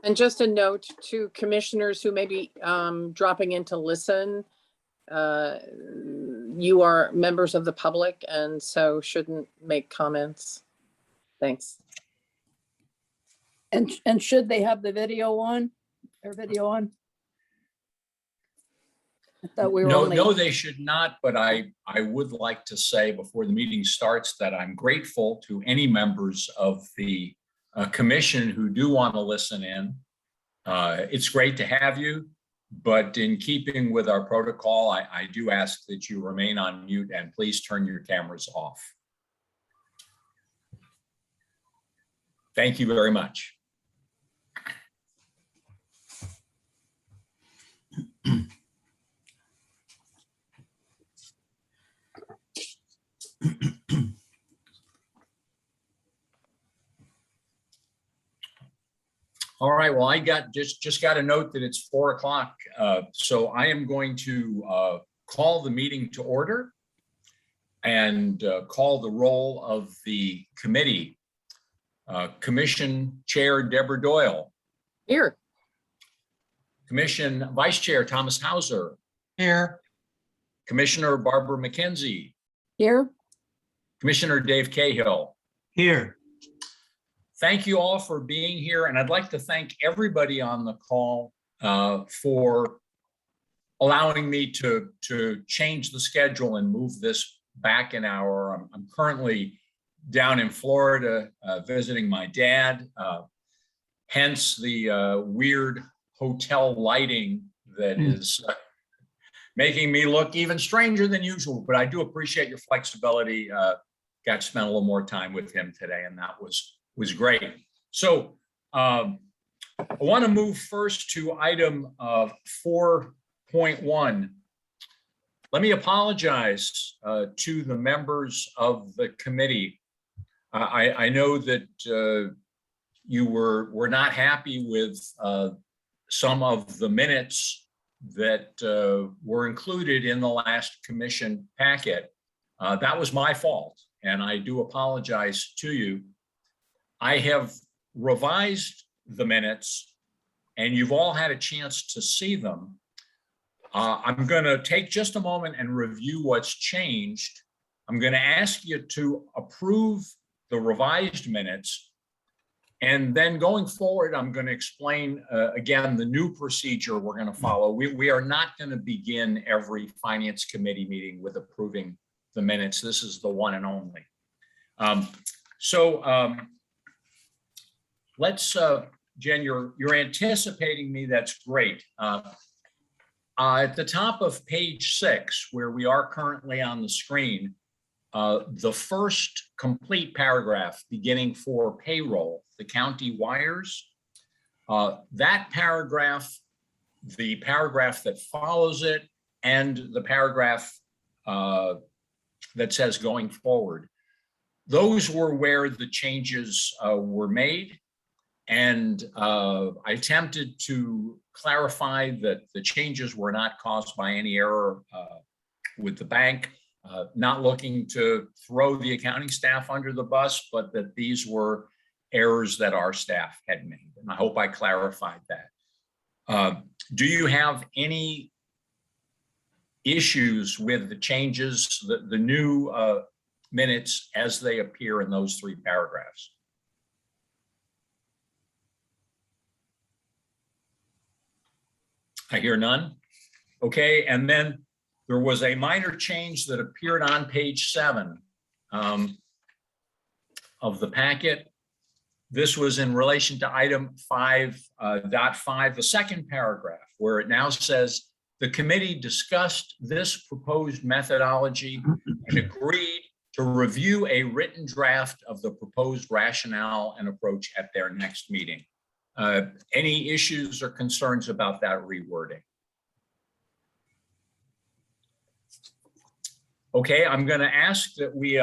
And just a note to commissioners who may be dropping in to listen, you are members of the public and so shouldn't make comments. Thanks. And should they have the video on? Their video on? I thought we were No, only. no, they should not, but I would like to say before the meeting starts that I'm grateful to any members of the commission who do want to listen in. It's great to have you, but in keeping with our protocol, I do ask that you remain on mute and please turn your cameras off. Thank you very much. All right, well, I got just got a note that it's 4 o'clock. So I am going to call the meeting to order and call the roll of the committee. Commission Chair Deborah Doyle. Here. Commission Vice Chair Thomas Hauser. Here. Commissioner Barbara McKenzie. Here. Commissioner Dave Cahill. Here. Thank you all for being here. And I'd like to thank everybody on the call for allowing me to change the schedule and move this back an hour. I'm currently down in Florida visiting my dad, hence the weird hotel lighting that is making me look even stranger than usual. But I do appreciate your flexibility. Got to spend a little more time with him today, and that was great. So I want to move first to item 4.1. Let me apologize to the members of the committee. I know that you were not happy with some of the minutes that were included in the last commission packet. That was my fault, and I do apologize to you. I have revised the minutes and you've all had a chance to see them. I'm going to take just a moment and review what's changed. I'm going to ask you to approve the revised minutes. And then going forward, I'm going to explain again the new procedure we're going to follow. We are not going to begin every finance committee meeting with approving the minutes. This is the one and only. Let's, Jen, you're anticipating me. That's great. At the top of page 6, where we are currently on the screen, the first complete paragraph beginning for payroll, the county wires, that paragraph, the paragraph that follows it, and the paragraph that says going forward, those were where the changes were made. And I attempted to clarify that the changes were not caused by any error with the bank, not looking to throw the accounting staff under the bus, but that these were errors that our staff had made. And I hope I clarified that. Do you have any issues with the changes, the new minutes as they appear in those 3 paragraphs? I hear none. Okay, and then there was a minor change that appeared on page 7 of the packet. This was in relation to item 5.5, the second paragraph, where it now says, the committee discussed this proposed methodology and agreed to review a written draft of the proposed rationale and approach at their next meeting. Any issues or concerns about that rewording? Okay, I'm going to ask that we,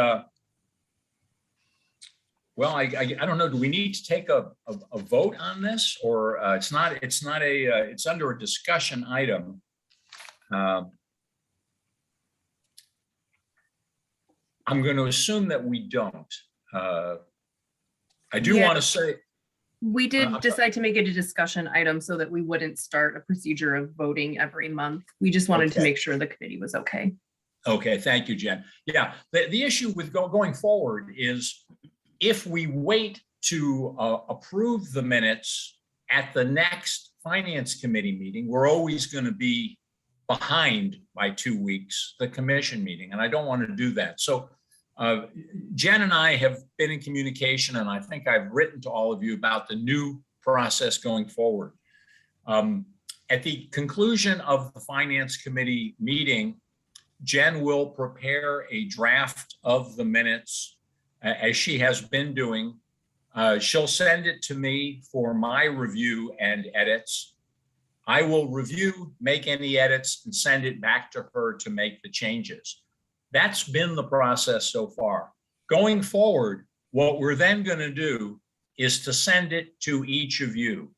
well, I don't know, do we need to take a vote on this, or it's under a discussion item. I'm going to assume that we don't. I do want to say, We did I'm decide to make it a discussion item so that we wouldn't start a procedure of voting every month. We just wanted to Okay. make sure the committee was okay. Okay, thank you, Jen. Yeah, the issue with going forward is if we wait to approve the minutes at the next Finance Committee meeting, we're always going to be behind by 2 weeks, the commission meeting, and I don't want to do that. So Jen and I have been in communication, and I think I've written to all of you about the new process going forward. At the conclusion of the Finance Committee meeting, Jen will prepare a draft of the minutes as she has been doing. She'll send it to me for my review and edits. I will review, make any edits, and send it back to her to make the changes. That's been the process so far. Going forward, what we're then going to do is to send it to each of you.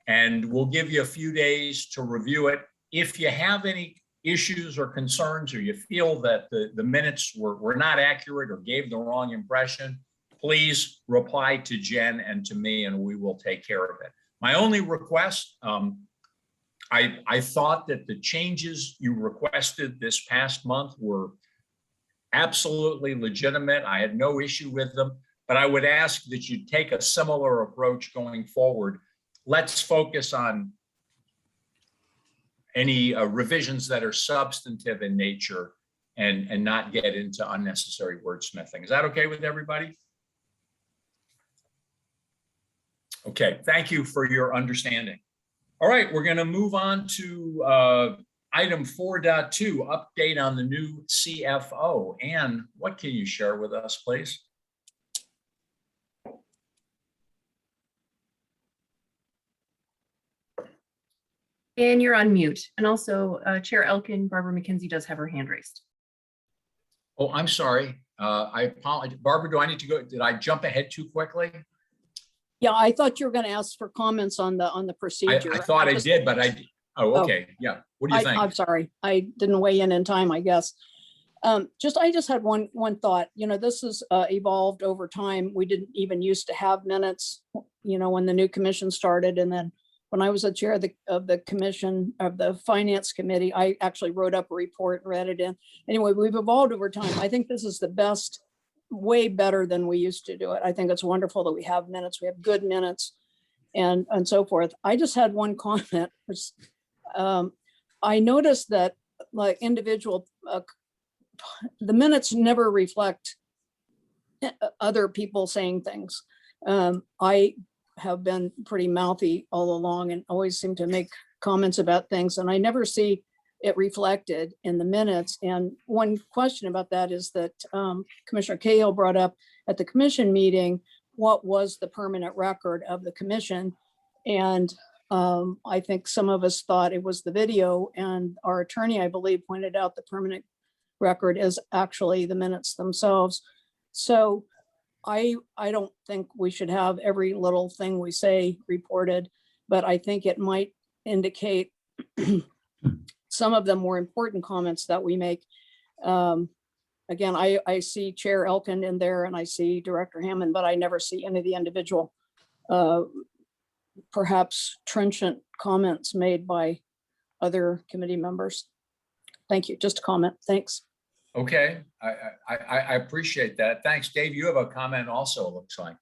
And we'll give you a few days to review it. If you have any issues or concerns, or you feel that the minutes were not accurate or gave the wrong impression, please reply to Jen and to me, and we will take care of it. My only request, I thought that the changes you requested this past month were absolutely legitimate. I had no issue with them, but I would ask that you take a similar approach going forward. Let's focus on any revisions that are substantive in nature and not get into unnecessary wordsmithing. Is that okay with everybody? Okay, thank you for your understanding. All right, we're going to move on to item 4.2, update on the new CFO. Anne, what can you share with us, please? And you're on mute. And also Chair Elkind, Barbara McKenzie does have her hand raised. Oh, I'm sorry. I apologize. Barbara, do I need to go? Did I jump ahead too quickly? Yeah, I thought you were going to ask for comments on the procedure. I thought I did, but I, oh, okay. Yeah. What do you think? I'm sorry. I didn't weigh in time, I guess. I just had one thought. You know, this has evolved over time. We didn't even used to have minutes, you know, when the new commission started. And then when I was the chair of the commission of the Finance Committee, I actually wrote up a report and read it in. Anyway, we've evolved over time. I think this is the best, way better than we used to do it. I think it's wonderful that we have minutes. We have good minutes and so forth. I just had one comment, which I noticed that like individual, the minutes never reflect other people saying things. I have been pretty mouthy all along and always seem to make comments about things, and I never see it reflected in the minutes. And one question about that is that Commissioner Cahill brought up at the commission meeting, what was the permanent record of the commission? And I think some of us thought it was the video, and our attorney, I believe, pointed out the permanent record is actually the minutes themselves. So I don't think we should have every little thing we say reported, but I think it might indicate some of them more important comments that we make. Again, I see Chair Elkind in there and I see Director Hammond, but I never see any of the individual, perhaps trenchant comments made by other committee members. Thank you. Just a comment. Thanks. Okay, I appreciate that. Thanks, Dave. You have a comment also, it looks like.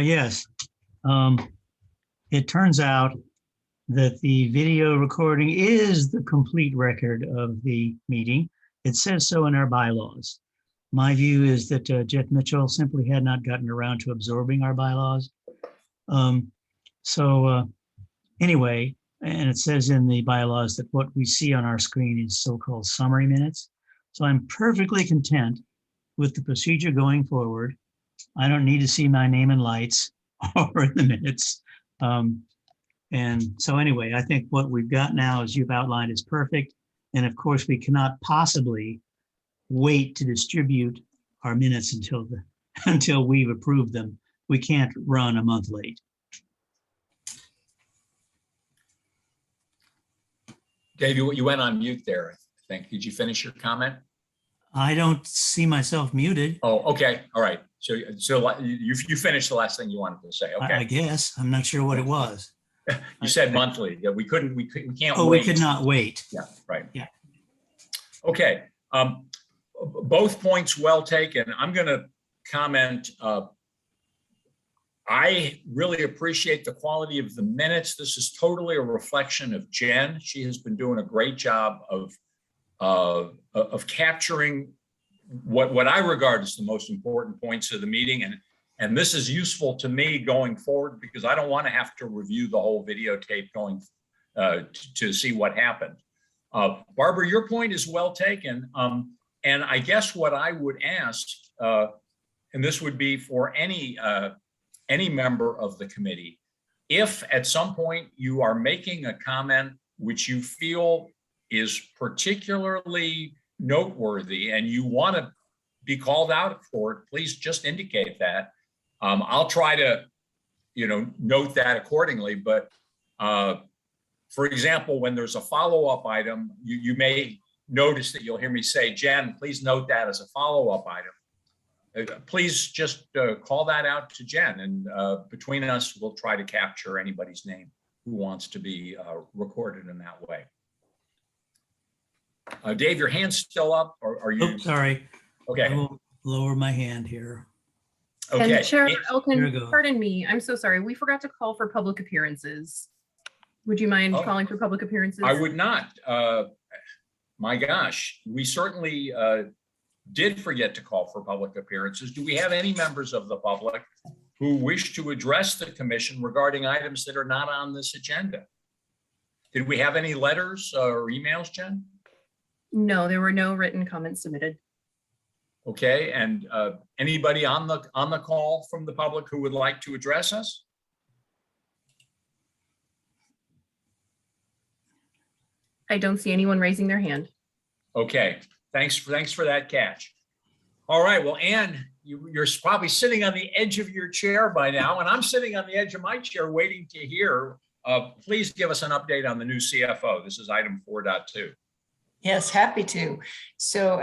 Yes. It turns out that the video recording is the complete record of the meeting. It says so in our bylaws. My view is that Jeff Mitchell simply had not gotten around to absorbing our bylaws. Anyway, and it says in the bylaws that what we see on our screen is so-called summary minutes. So I'm perfectly content with the procedure going forward. I don't need to see my name in lights or in the minutes. And so anyway, I think what we've got now, as you've outlined, is perfect. And of course, we cannot possibly wait to distribute our minutes until we've approved them. We can't run a month late. Dave, you went on mute there, I think. Did you finish your comment? I don't see myself muted. Oh, okay, all right. So you finished the last thing you wanted to say. I Okay, guess. I'm not sure what it was. you said monthly. Yeah, we can't Oh, we wait. could not wait. Yeah, right. Yeah. Okay. Both points well taken. I'm going to comment. I really appreciate the quality of the minutes. This is totally a reflection of Jen. She has been doing a great job of capturing what I regard as the most important points of the meeting. And this is useful to me going forward because I don't want to have to review the whole videotape going to see what happened. Barbara, your point is well taken. And I guess what I would ask, and this would be for any member of the committee, if at some point you are making a comment which you feel is particularly noteworthy and you want to be called out for it, please just indicate that. I'll try to, note that accordingly. But for example, when there's a follow-up item, you may notice that you'll hear me say, Jen, please note that as a follow-up item. Please just call that out to Jen, and between us, we'll try to capture anybody's name who wants to be recorded in that way. Dave, your hand's still up, or are you? Oh, sorry. I Okay. will lower my hand here. Okay. And Chair Here we Elkind, go. pardon me, I'm so sorry. We forgot to call for public appearances. Would you mind Oh. calling for public appearances? I would not. My gosh, we certainly did forget to call for public appearances. Do we have any members of the public who wish to address the commission regarding items that are not on this agenda? Did we have any letters or emails, Jen? No, there were no written comments submitted. Okay, and anybody on the call from the public who would like to address us? I don't see anyone raising their hand. Okay, thanks for that catch. All right, well, Ann, you're probably sitting on the edge of your chair by now, and I'm sitting on the edge of my chair waiting to hear. Please give us an update on the new CFO. This is item 4.2. Yes, happy to. So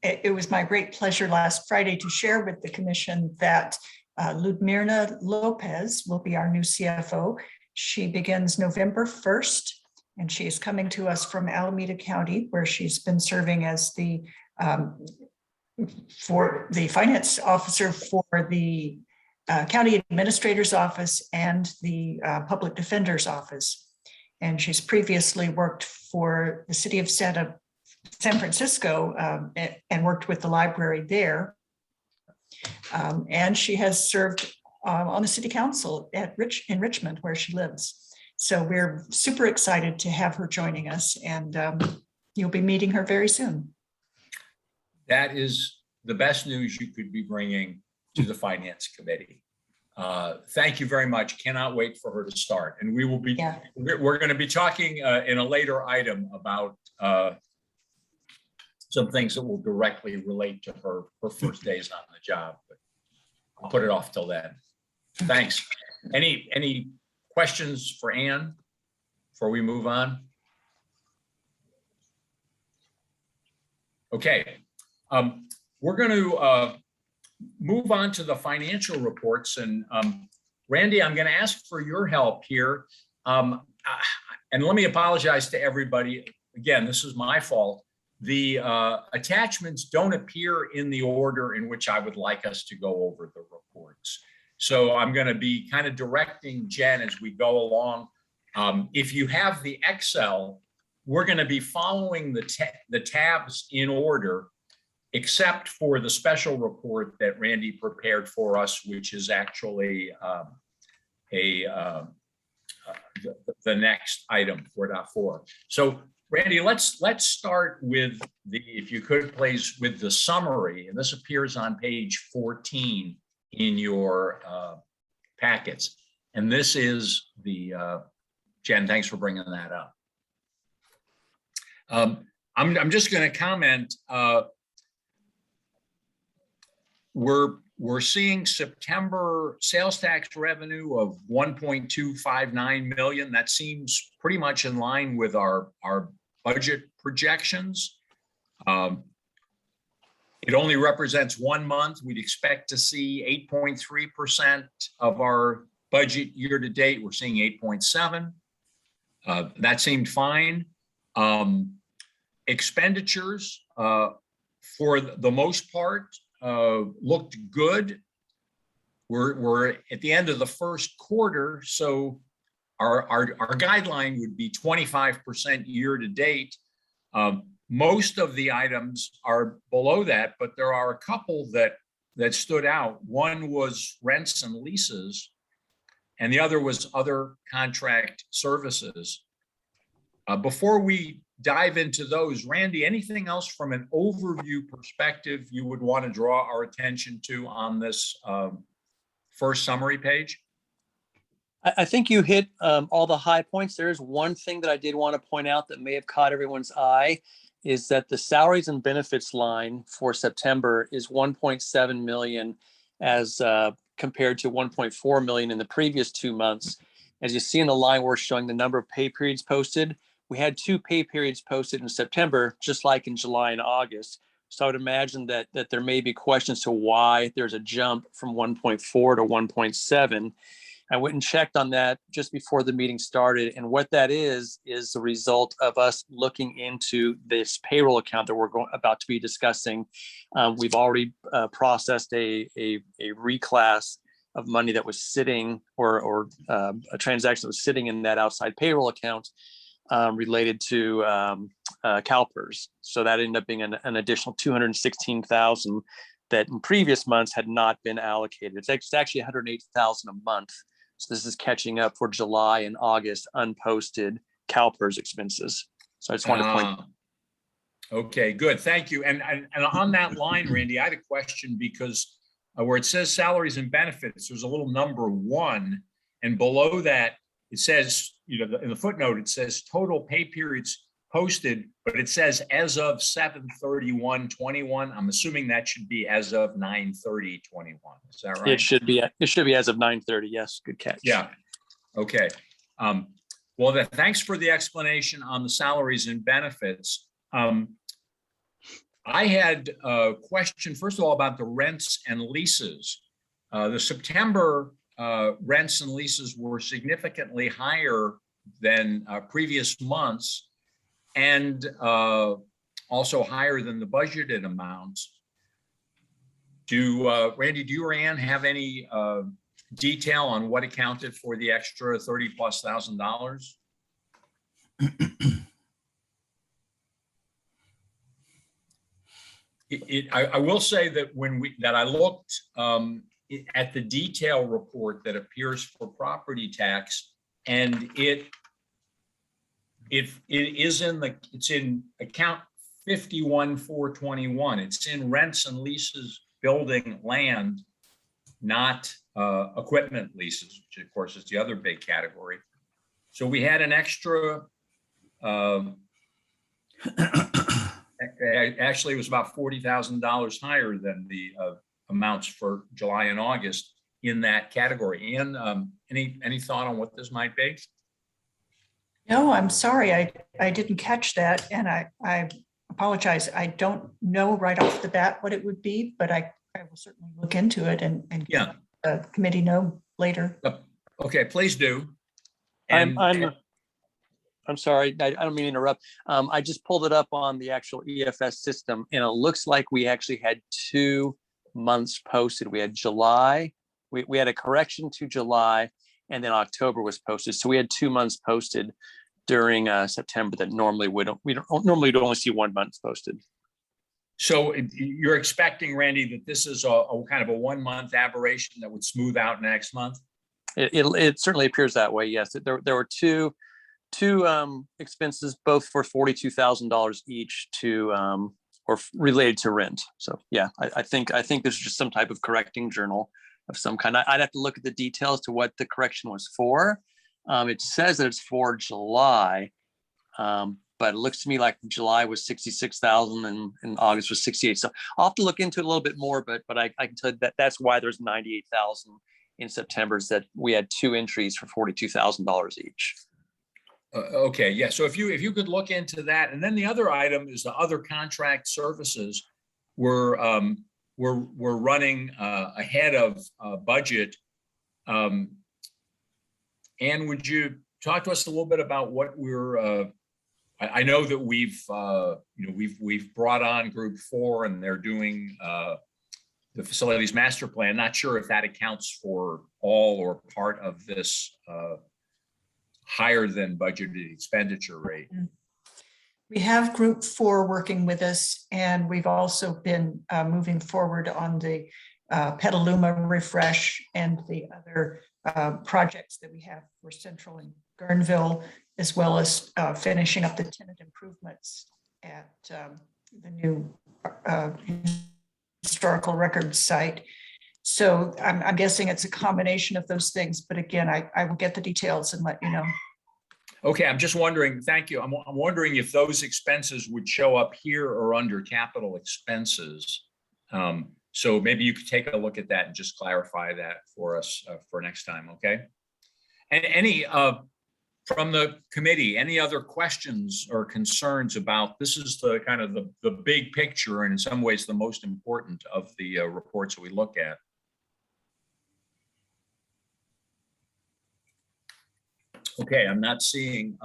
it was my great pleasure last Friday to share with the commission that Ludmila Lopez will be our new CFO. She begins November 1st, and she is coming to us from Alameda County, where she's been serving as the finance officer for the county administrator's office and the public defender's office. And she's previously worked for the city of San Francisco and worked with the library there. And she has served on the city council in Richmond, where she lives. So we're super excited to have her joining us, and you'll be meeting her very soon. That is the best news you could be bringing to the Finance Committee. Thank you very much. Cannot wait for her to start. And we will be, we're going to be talking in a later item about some things that will directly relate to her first days on the job. But I'll put it off till then. Thanks. Any questions for Ann before we move on? Okay. We're going to move on to the financial reports. And Randy, I'm going to ask for your help here. And let me apologize to everybody. Again, this is my fault. The attachments don't appear in the order in which I would like us to go over the reports. So I'm going to be kind of directing Jen as we go along. If you have the Excel, we're going to be following the tabs in order, except for the special report that Randy prepared for us, which is actually the next item, 4.4. So Randy, let's start with if you could please, with the summary, and this appears on page 14 in your packets. And this is the, Jen, thanks for bringing that up. I'm just going to comment. We're seeing September sales tax revenue of 1.259 million. That seems pretty much in line with our budget projections. It only represents 1 month. We'd expect to see 8.3% of our budget year to date. We're seeing 8.7. That seemed fine. Expenditures, for the most part, looked good. We're at the end of the first quarter, so our guideline would be 25% year to date. Most of the items are below that, but there are a couple that stood out. One was rents and leases, and the other was other contract services. Before we dive into those, Randy, anything else from an overview perspective you would want to draw our attention to on this first summary page? I think you hit all the high points. There is one thing that I did want to point out that may have caught everyone's eye, is that the salaries and benefits line for September is 1.7 million as compared to 1.4 million in the previous 2 months. As you see in the line, we're showing the number of pay periods posted. We had 2 pay periods posted in September, just like in July and August. So I would imagine that there may be questions to why there's a jump from 1.4 to 1.7. I went and checked on that just before the meeting started. And what that is the result of us looking into this payroll account that we're about to be discussing. We've already processed a reclass of money that was sitting or a transaction that was sitting in that outside payroll account related to CalPERS. So that ended up being an additional 216,000 that in previous months had not been allocated. It's actually 108,000 a month. So this is catching up for July and August unposted CalPERS expenses. So I just wanted to point. Okay, good. Thank you. And on that line, Randy, I had a question because where it says salaries and benefits, there's a little number 1, and below that it says, in the footnote, it says total pay periods posted, but it says as of 7/31/21. I'm assuming that should be as of 9/30/21. Is that right? It should be as of 9:30. Yes, good catch. Yeah. Okay. Well, then, thanks for the explanation on the salaries and benefits. I had a question, first of all, about the rents and leases. The September rents and leases were significantly higher than previous months, and also higher than the budgeted amounts. Randy, do you or Ann have any detail on what accounted for the extra $30,000+? I will say that that I looked at the detail report that appears for property tax, and it's in account 51,421. It's in rents and leases, building, land, not equipment leases, which of course is the other big category. So we had an extra, actually it was about $40,000 higher than the amounts for July and August in that category. Ian, any thought on what this might be? No, I'm sorry, I didn't catch that, and I apologize. I don't know right off the bat what it would be, but I will certainly look into it and Yeah, the committee know later. okay, please do. I'm sorry, I don't mean to interrupt. I just pulled it up on the actual EFS system, and it looks like we actually had 2 months posted. We had July, we had a correction to July, and then October was posted. So we had 2 months posted during September that normally we don't only see 1 month posted. So you're expecting, Randy, that this is a kind of a 1 month aberration that would smooth out next month? It certainly appears that way. Yes, there were two expenses, both for $42,000 each, or related to rent. So yeah, I think this is just some type of correcting journal of some kind. I'd have to look at the details to what the correction was for. It says that it's for July, but it looks to me like July was 66,000 and August was 68. So I'll have to look into it a little bit more, but I can tell you that that's why there's 98,000 in September, is that we had 2 entries for $42,000 each. Okay, yeah. So if you could look into that, and then the other item is the other contract services, we're running ahead of budget. Anne, would you talk to us a little bit about what we're? I know that we've brought on Group 4 and they're doing the facilities master plan. Not sure if that accounts for all or part of this higher than budgeted expenditure rate. We have Group 4 working with us, and we've also been moving forward on the Petaluma refresh and the other projects that we have for Central and Guerneville, as well as finishing up the tenant improvements at the new historical records site. So I'm guessing it's a combination of those things, but again, I will get the details and let you know. Okay, I'm just wondering, thank you. I'm wondering if those expenses would show up here or under capital expenses. So maybe you could take a look at that and just clarify that for us for next time, okay? And any, from the committee, any other questions or concerns about, this is the kind of the big picture and in some ways the most important of the reports that we look at. Okay, I'm not seeing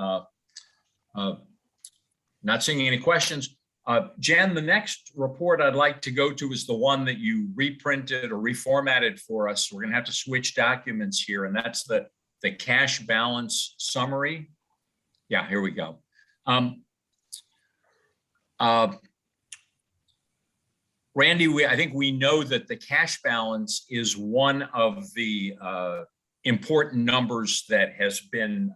any questions. Jen, the next report I'd like to go to is the one that you reprinted or reformatted for us. We're gonna have to switch documents here, and that's the cash balance summary. Yeah, here we go. Randy, I think we know that the cash balance is one of the important numbers that has been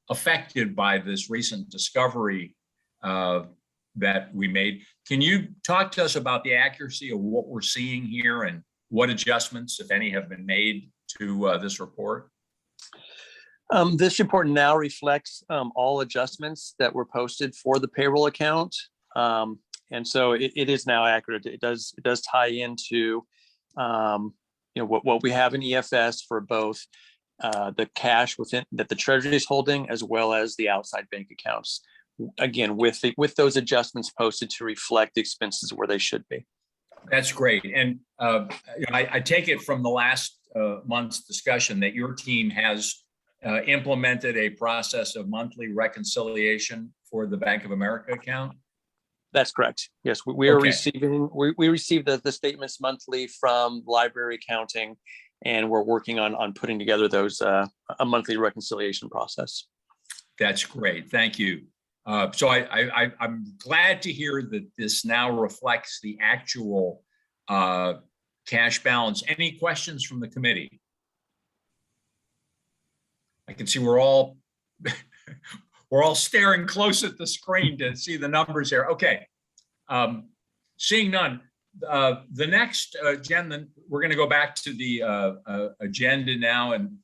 affected by this recent discovery that we made. Can you talk to us about the accuracy of what we're seeing here and what adjustments, if any, have been made to this report? This report now reflects all adjustments that were posted for the payroll account. And so it is now accurate. It does tie into what we have in EFS for both the cash within that the Treasury is holding, as well as the outside bank accounts. Again, with those adjustments posted to reflect the expenses where they should be. That's great. And I take it from the last month's discussion that your team has implemented a process of monthly reconciliation for the Bank of America account. That's correct. Yes, we are Okay. receiving, we receive the statements monthly from library accounting, and we're working on putting together those a monthly reconciliation process. That's great. Thank you. So I'm glad to hear that this now reflects the actual cash balance. Any questions from the committee? I can see we're all staring close at the screen to see the numbers here. Okay. Seeing none, the next, Jen, we're going to go back to the agenda now and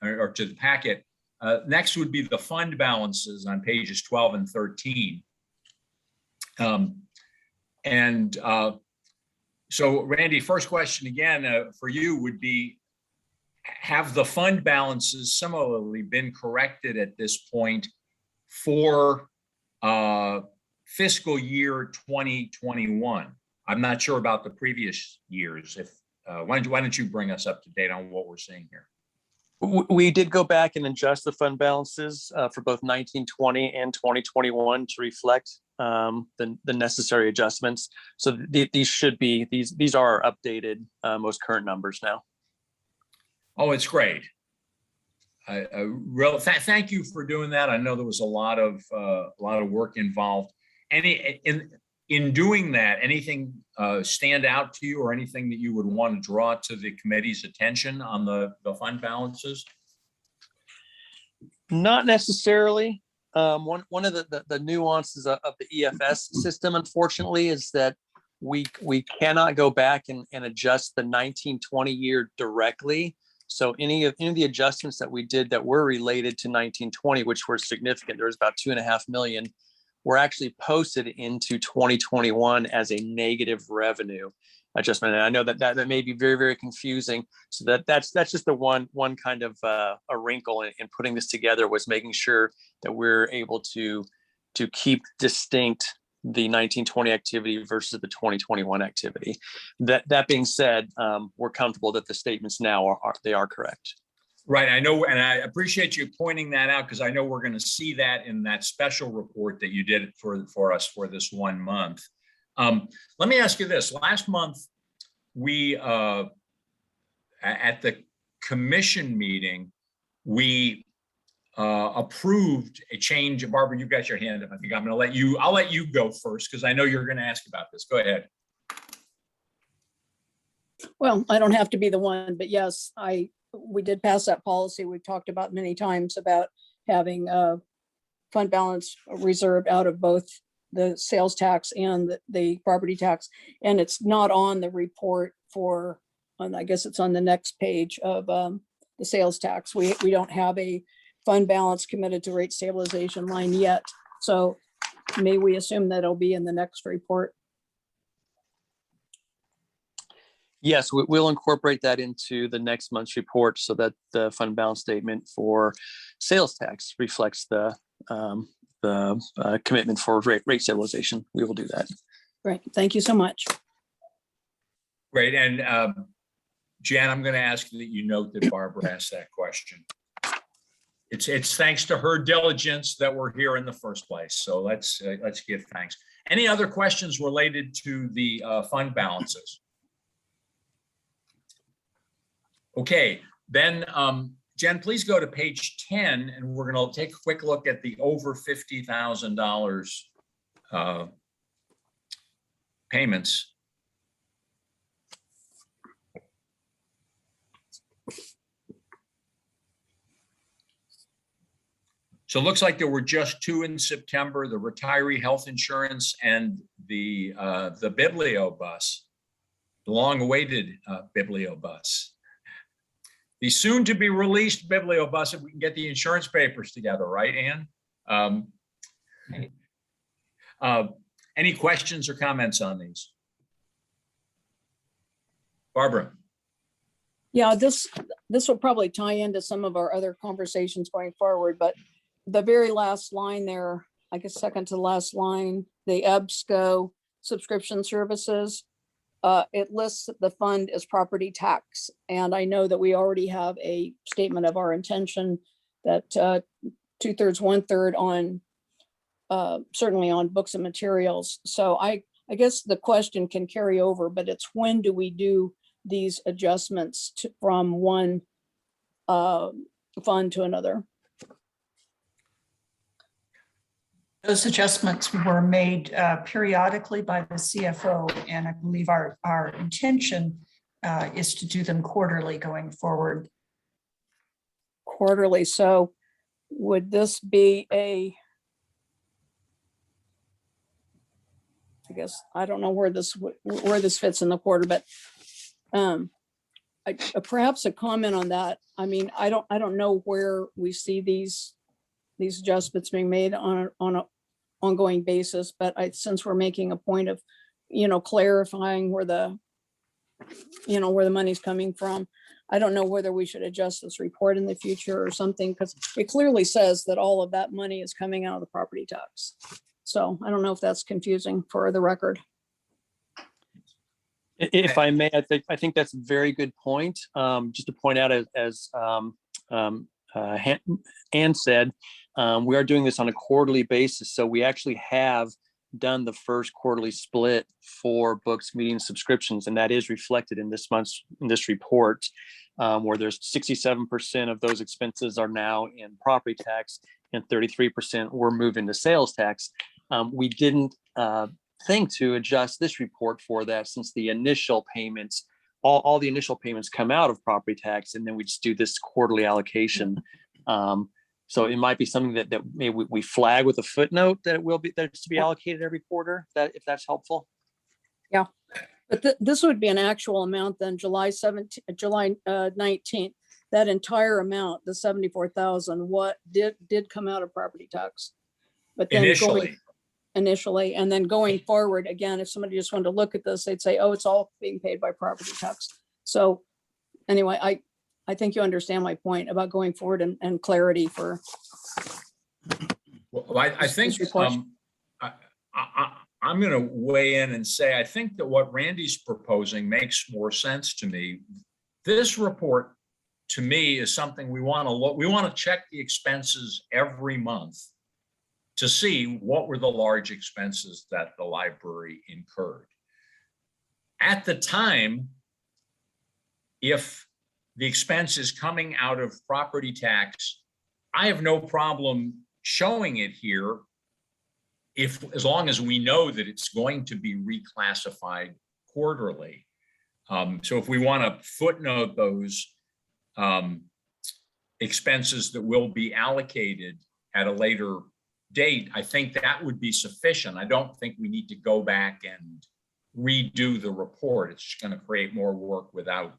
or to the packet. Next would be the fund balances on pages 12 and 13. So Randy, first question again for you would be, have the fund balances similarly been corrected at this point for fiscal year 2021? I'm not sure about the previous years. If why don't you bring us up to date on what we're seeing here? We did go back and adjust the fund balances for both 1920 and 2021 to reflect the necessary adjustments. So these should be, these are our updated most current numbers now. Oh, it's great. Thank you for doing that. I know there was a lot of work involved. In doing that, anything stand out to you, or anything that you would want to draw to the committee's attention on the fund balances? Not necessarily. One of the nuances of the EFS system, unfortunately, is that we cannot go back and adjust the 1920 year directly. So any of the adjustments that we did that were related to 1920, which were significant, there was about 2.5 million, were actually posted into 2021 as a negative revenue adjustment. And I know that may be very, very confusing. So that's just the one kind of a wrinkle in putting this together, was making sure that we're able to keep distinct the 1920 activity versus the 2021 activity. That being said, we're comfortable that the statements now are correct. Right, I know, and I appreciate you pointing that out because I know we're going to see that in that special report that you did for us for this 1 month. Let me ask you this. Last month, we, at the commission meeting, we approved a change. Barbara, you've got your hand up. I think I'll let you go first because I know you're going to ask about this. Go ahead. Well, I don't have to be the one, but yes, we did pass that policy. We've talked about many times about having fund balance reserved out of both the sales tax and the property tax. And it's not on the report I guess it's on the next page of the sales tax. We don't have a fund balance committed to rate stabilization line yet. So may we assume that it'll be in the next report? Yes, we'll incorporate that into the next month's report so that the fund balance statement for sales tax reflects the commitment for rate stabilization. We will do that. Great, thank you so much. Great, and Jan, I'm going to ask that you note that Barbara asked that question. It's thanks to her diligence that we're here in the first place. So let's give thanks. Any other questions related to the fund balances? Okay, then Jen, please go to page 10 and we're going to take a quick look at the over $50,000 payments. So it looks like there were just 2 in September, the retiree health insurance and the bibliobus, the long-awaited bibliobus. The soon-to-be-released bibliobus, if we can get the insurance papers together, right, Ann? Any questions or comments on these? Barbara? Yeah, this will probably tie into some of our other conversations going forward, but the very last line there, I guess second to the last line, the EBSCO subscription services, it lists the fund as property tax. And I know that we already have a statement of our intention that 2/3, 1/3 on certainly on books and materials. So I guess the question can carry over, but it's when do we do these adjustments from one fund to another? Those adjustments were made periodically by the CFO, and I believe our intention is to do them quarterly going forward. Quarterly. So would this be I guess, I don't know where this fits in the quarter, but perhaps a comment on that. I mean, I don't know where we see these adjustments being made on an ongoing basis, but since we're making a point of, clarifying where the money's coming from, I don't know whether we should adjust this report in the future or something, because it clearly says that all of that money is coming out of the property tax. So I don't know if that's confusing for the record. If I may, I think that's a very good point. Just to point out, as Ann said, we are doing this on a quarterly basis. So we actually have done the first quarterly split for books, meetings, subscriptions, and that is reflected in this report, where there's 67% of those expenses are now in property tax and 33% were moved into sales tax. We didn't think to adjust this report for that, since the initial payments, all the initial payments come out of property tax, and then we just do this quarterly allocation. So it might be something that maybe we flag with a footnote that it's to be allocated every quarter, if that's helpful. Yeah, but this would be an actual amount then, July 19th, that entire amount, the 74,000, what did come out of property tax? But then initially, and then going forward, again, if somebody just wanted to look at this, they'd say, oh, it's all being paid by property tax. So anyway, I think you understand my point about going forward and clarity for. Well, I think I'm going to weigh in and say, I think that what Randy's proposing makes more sense to me. This report, to me, is something we want to look, we want to check the expenses every month to see what were the large expenses that the library incurred. At the time, if the expense is coming out of property tax, I have no problem showing it here as long as we know that it's going to be reclassified quarterly. So if we want to footnote those expenses that will be allocated at a later date, I think that would be sufficient. I don't think we need to go back and redo the report. It's just going to create more work without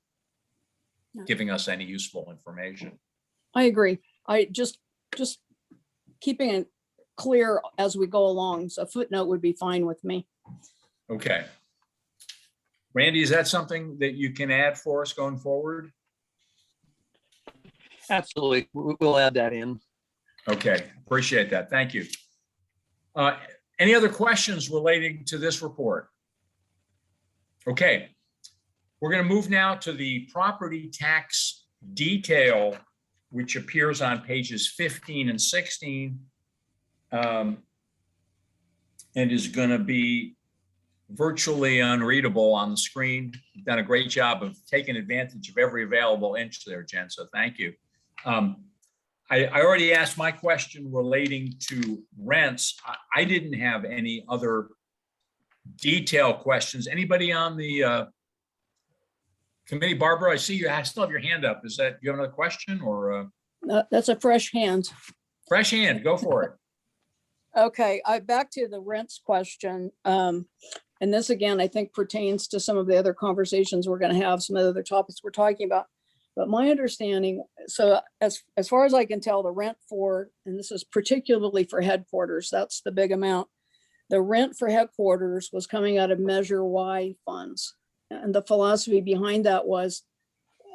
giving us any useful information. I agree. I just keeping it clear as we go along. So a footnote would be fine with me. Okay. Randy, is that something that you can add for us going forward? Absolutely. We'll add that in. Okay, appreciate that. Thank you. Any other questions relating to this report? Okay, we're going to move now to the property tax detail, which appears on pages 15 and 16, and is going to be virtually unreadable on the screen. You've done a great job of taking advantage of every available inch there, Jen, so thank you. I already asked my question relating to rents. I didn't have any other detailed questions. Anybody on the committee? Barbara, I see you still have your hand up. Is that, you have another question or? That's a fresh hand. Fresh hand, go for it. Okay, back to the rents question. And this again, I think pertains to some of the other conversations we're going to have, some of the other topics we're talking about. But my understanding, so as far as I can tell, the rent for, and this is particularly for headquarters, that's the big amount. The rent for headquarters was coming out of Measure Y funds. And the philosophy behind that was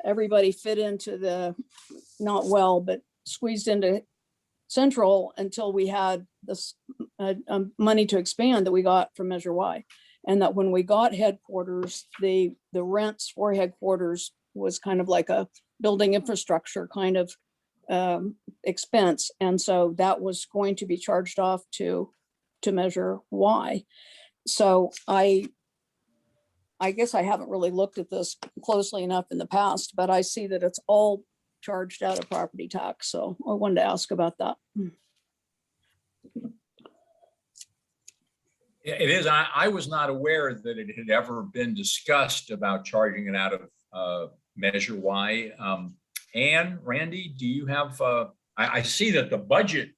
everybody fit into the, not well, but squeezed into central until we had this money to expand that we got from Measure Y. And that when we got headquarters, the rents for headquarters was kind of like a building infrastructure kind of expense. And so that was going to be charged off to Measure Y. So I guess I haven't really looked at this closely enough in the past, but I see that it's all charged out of property tax. So I wanted to ask about that. It is. I was not aware that it had ever been discussed about charging it out of Measure Y. Anne, Randy, do you have, I see that the budget,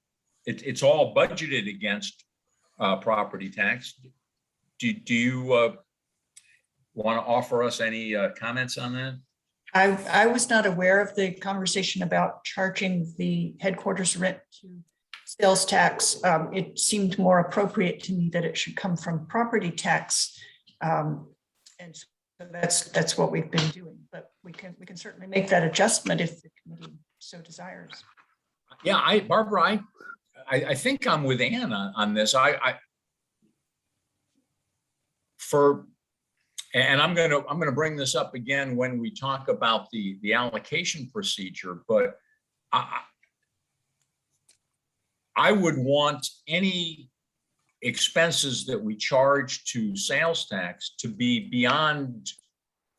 it's all budgeted against property tax. Do you want to offer us any comments on that? I was not aware of the conversation about charging the headquarters rent to sales tax. It seemed more appropriate to me that it should come from property tax. And so that's what we've been doing, but we can certainly make that adjustment if the committee so desires. Yeah, Barbara, I think I'm with Anne on this. And I'm gonna bring this up again when we talk about the allocation procedure, but I would want any expenses that we charge to sales tax to be beyond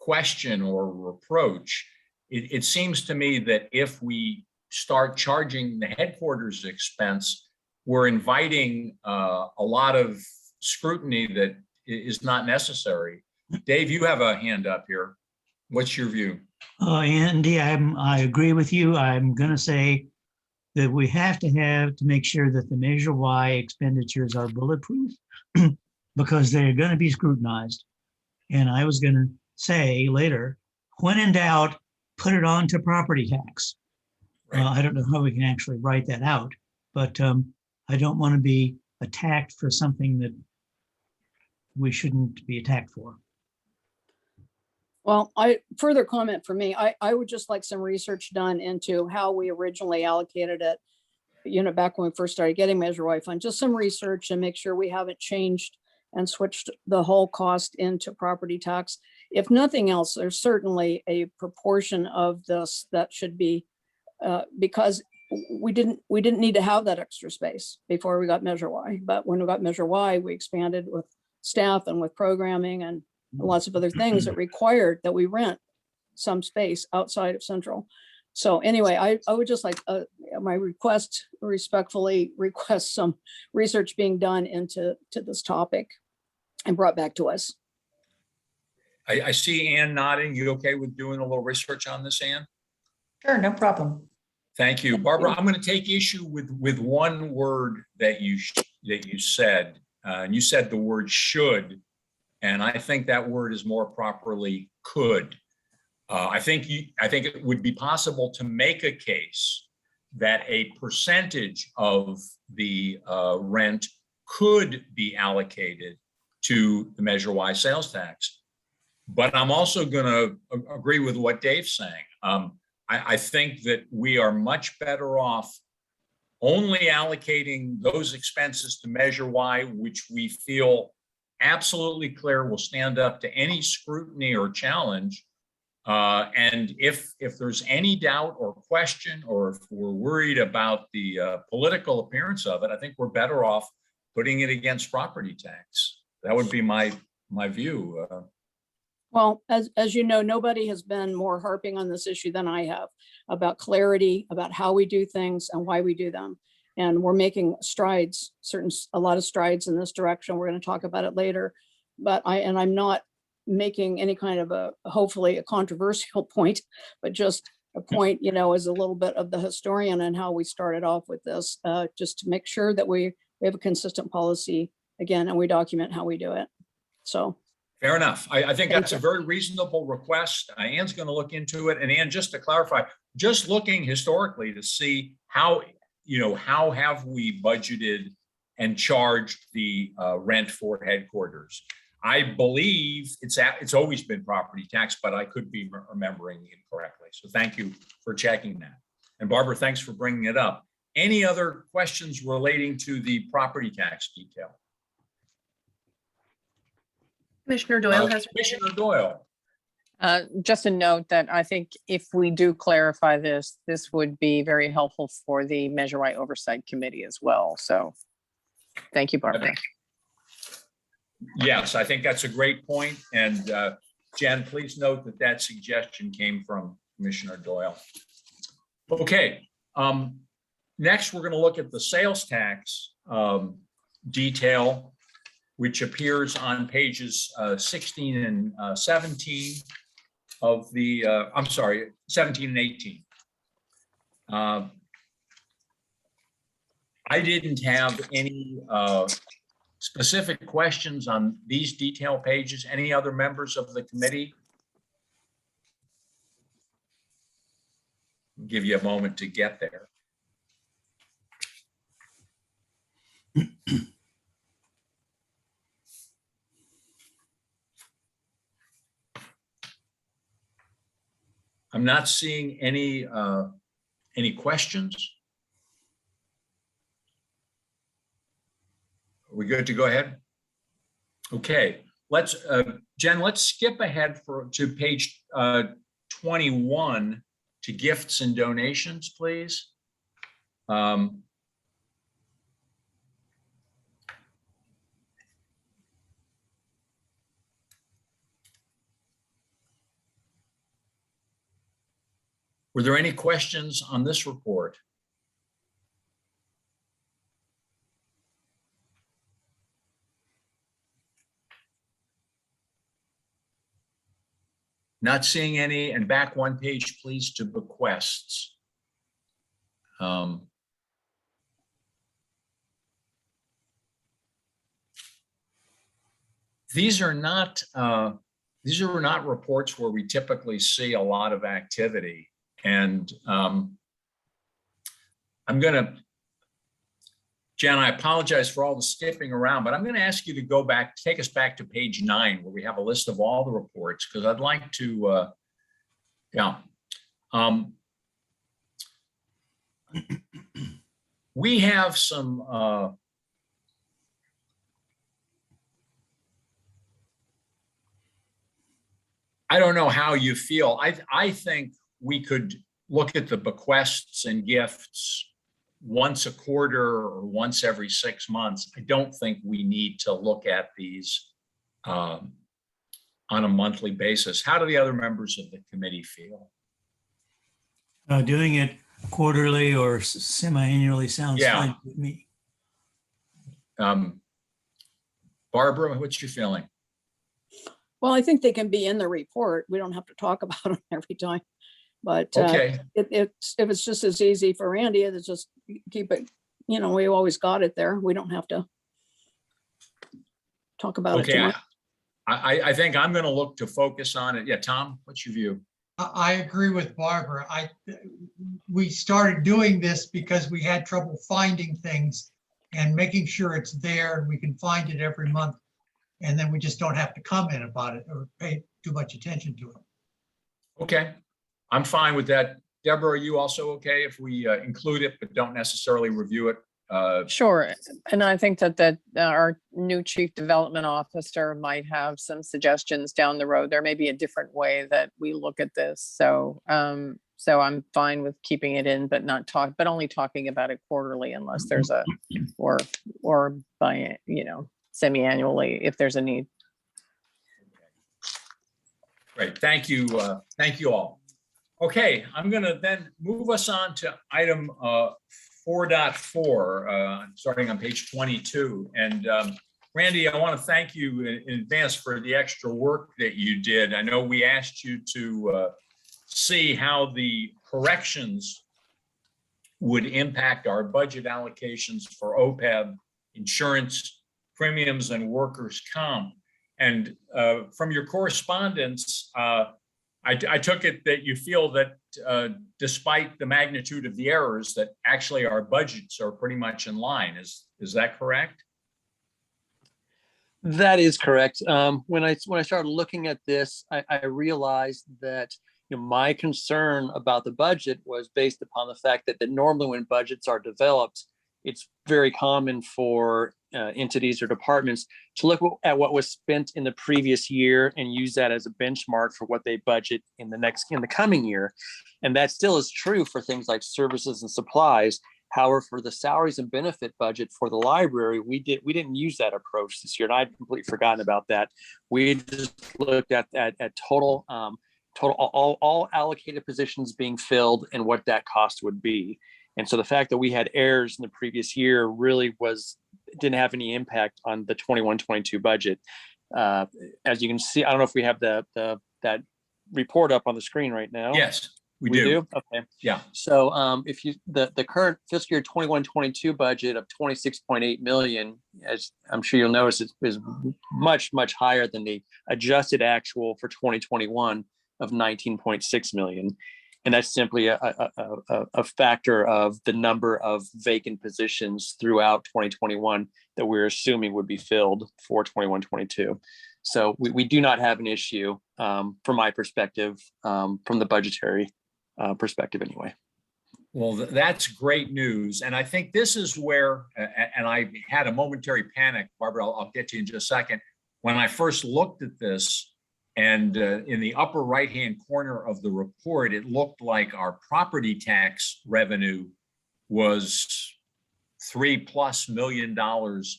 question or reproach. It seems to me that if we start charging the headquarters expense, we're inviting a lot of scrutiny that is not necessary. Dave, you have a hand up here. What's your view? Andy, I agree with you. I'm going to say that we have to make sure that the Measure Y expenditures are bulletproof because they're going to be scrutinized. And I was going to say later, when in doubt, put it on to property tax. Right. I don't know how we can actually write that out, but I don't want to be attacked for something that we shouldn't be attacked for. Well, further comment for me, I would just like some research done into how we originally allocated it, back when we first started getting Measure Y fund, just some research and make sure we haven't changed and switched the whole cost into property tax. If nothing else, there's certainly a proportion of this that should be, because we didn't need to have that extra space before we got Measure Y. But when we got Measure Y, we expanded with staff and with programming and lots of other things that required that we rent some space outside of Central. So anyway, I would just like, my request, respectfully request some research being done into this topic and brought back to us. I see Ann nodding. You okay with doing a little research on this, Ann? Sure, no problem. Thank you. Barbara, I'm going to take issue with one word that you said. And you said the word should, and I think that word is more properly could. I think it would be possible to make a case that a percentage of the rent could be allocated to the Measure Y sales tax. But I'm also going to agree with what Dave's saying. I think that we are much better off only allocating those expenses to Measure Y, which we feel absolutely clear will stand up to any scrutiny or challenge. And if there's any doubt or question, or if we're worried about the political appearance of it, I think we're better off putting it against property tax. That would be my view. Well, as you know, nobody has been more harping on this issue than I have about clarity, about how we do things and why we do them. And we're making strides, a lot of strides in this direction. We're going to talk about it later. But I'm not making any kind of hopefully a controversial point, but just a point, as a little bit of the historian and how we started off with this, just to make sure that we have a consistent policy again, and we document how we do it. So. Fair enough. I think that's a very reasonable request. Ann's going to look into it. And Ann, just to clarify, just looking historically to see how have we budgeted and charged the rent for headquarters. I believe it's always been property tax, but I could be remembering incorrectly. So thank you for checking that. And Barbara, thanks for bringing it up. Any other questions relating to the property tax detail? Commissioner Doyle has. Commissioner Doyle. Just a note that I think if we do clarify this would be very helpful for the Measure Y Oversight Committee as well. So thank you, Barbara. Yes, I think that's a great point. And Jen, please note that suggestion came from Commissioner Doyle. Okay. Next, we're going to look at the sales tax detail, which appears on pages 16 and 17 of the, 17 and 18. I didn't have any specific questions on these detail pages. Any other members of the committee? I'll give you a moment to get there. I'm not seeing any questions. Are we good to go ahead? Okay, Jen, let's skip ahead to page 21 to gifts and donations, please. Were there any questions on this report? Not seeing any. And back one page, please, to bequests. These are not reports where we typically see a lot of activity. And Jen, I apologize for all the skipping around, but I'm going to ask you to take us back to page 9, where we have a list of all the reports, because I'd like to, we have some I don't know how you feel. I think we could look at the bequests and gifts once a quarter or once every 6 months. I don't think we need to look at these on a monthly basis. How do the other members of the committee feel? Doing it quarterly or semi-annually sounds Yeah. fine with me. Barbara, what's your feeling? Well, I think they can be in the report. We don't have to talk about them every time. But Okay, if it's just as easy for Randy, it's just keep it, you know, we always got it there. We don't have to talk about it too okay. much. I think I'm going to look to focus on it. Yeah, Tom, what's your view? I agree with Barbara. We started doing this because we had trouble finding things and making sure it's there and we can find it every month. And then we just don't have to comment about it or pay too much attention to it. Okay, I'm fine with that. Deborah, are you also okay if we include it but don't necessarily review it? Sure, and I think that our new chief development officer might have some suggestions down the road. There may be a different way that we look at this. So so I'm fine with keeping it in, but only talking about it quarterly unless there's a or by, you know, semi-annually if there's a need. Great, thank you. Thank you all. Okay, I'm gonna then move us on to item 4.4, starting on page 22. And Randy, I want to thank you in advance for the extra work that you did. I know we asked you to see how the corrections would impact our budget allocations for OPEB, insurance, premiums, and workers' comp. And from your correspondence, I took it that you feel that despite the magnitude of the errors, that actually our budgets are pretty much in line. Is that correct? That is correct. When I started looking at this, I realized that, you know, my concern about the budget was based upon the fact that normally when budgets are developed, it's very common for entities or departments to look at what was spent in the previous year and use that as a benchmark for what they budget in the coming year. And that still is true for things like services and supplies. However, for the salaries and benefit budget for the library, we didn't use that approach this year, and I'd completely forgotten about that. We just looked at total all allocated positions being filled and what that cost would be. And so the fact that we had errors in the previous year really didn't have any impact on the 21-22 budget. As you can see, I don't know if we have that report up on the screen right now. Yes, we do. Okay. Yeah. So if the current fiscal year 21-22 budget of 26.8 million, as I'm sure you'll notice, is much higher than the adjusted actual for 2021 of 19.6 million. And that's simply a factor of the number of vacant positions throughout 2021 that we're assuming would be filled for 21-22. So we do not have an issue from my perspective, from the budgetary perspective anyway. Well, that's great news. And I think this is where, and I had a momentary panic, Barbara, I'll get to you in just a second. When I first looked at this, and in the upper right-hand corner of the report, it looked like our property tax revenue was $3+ million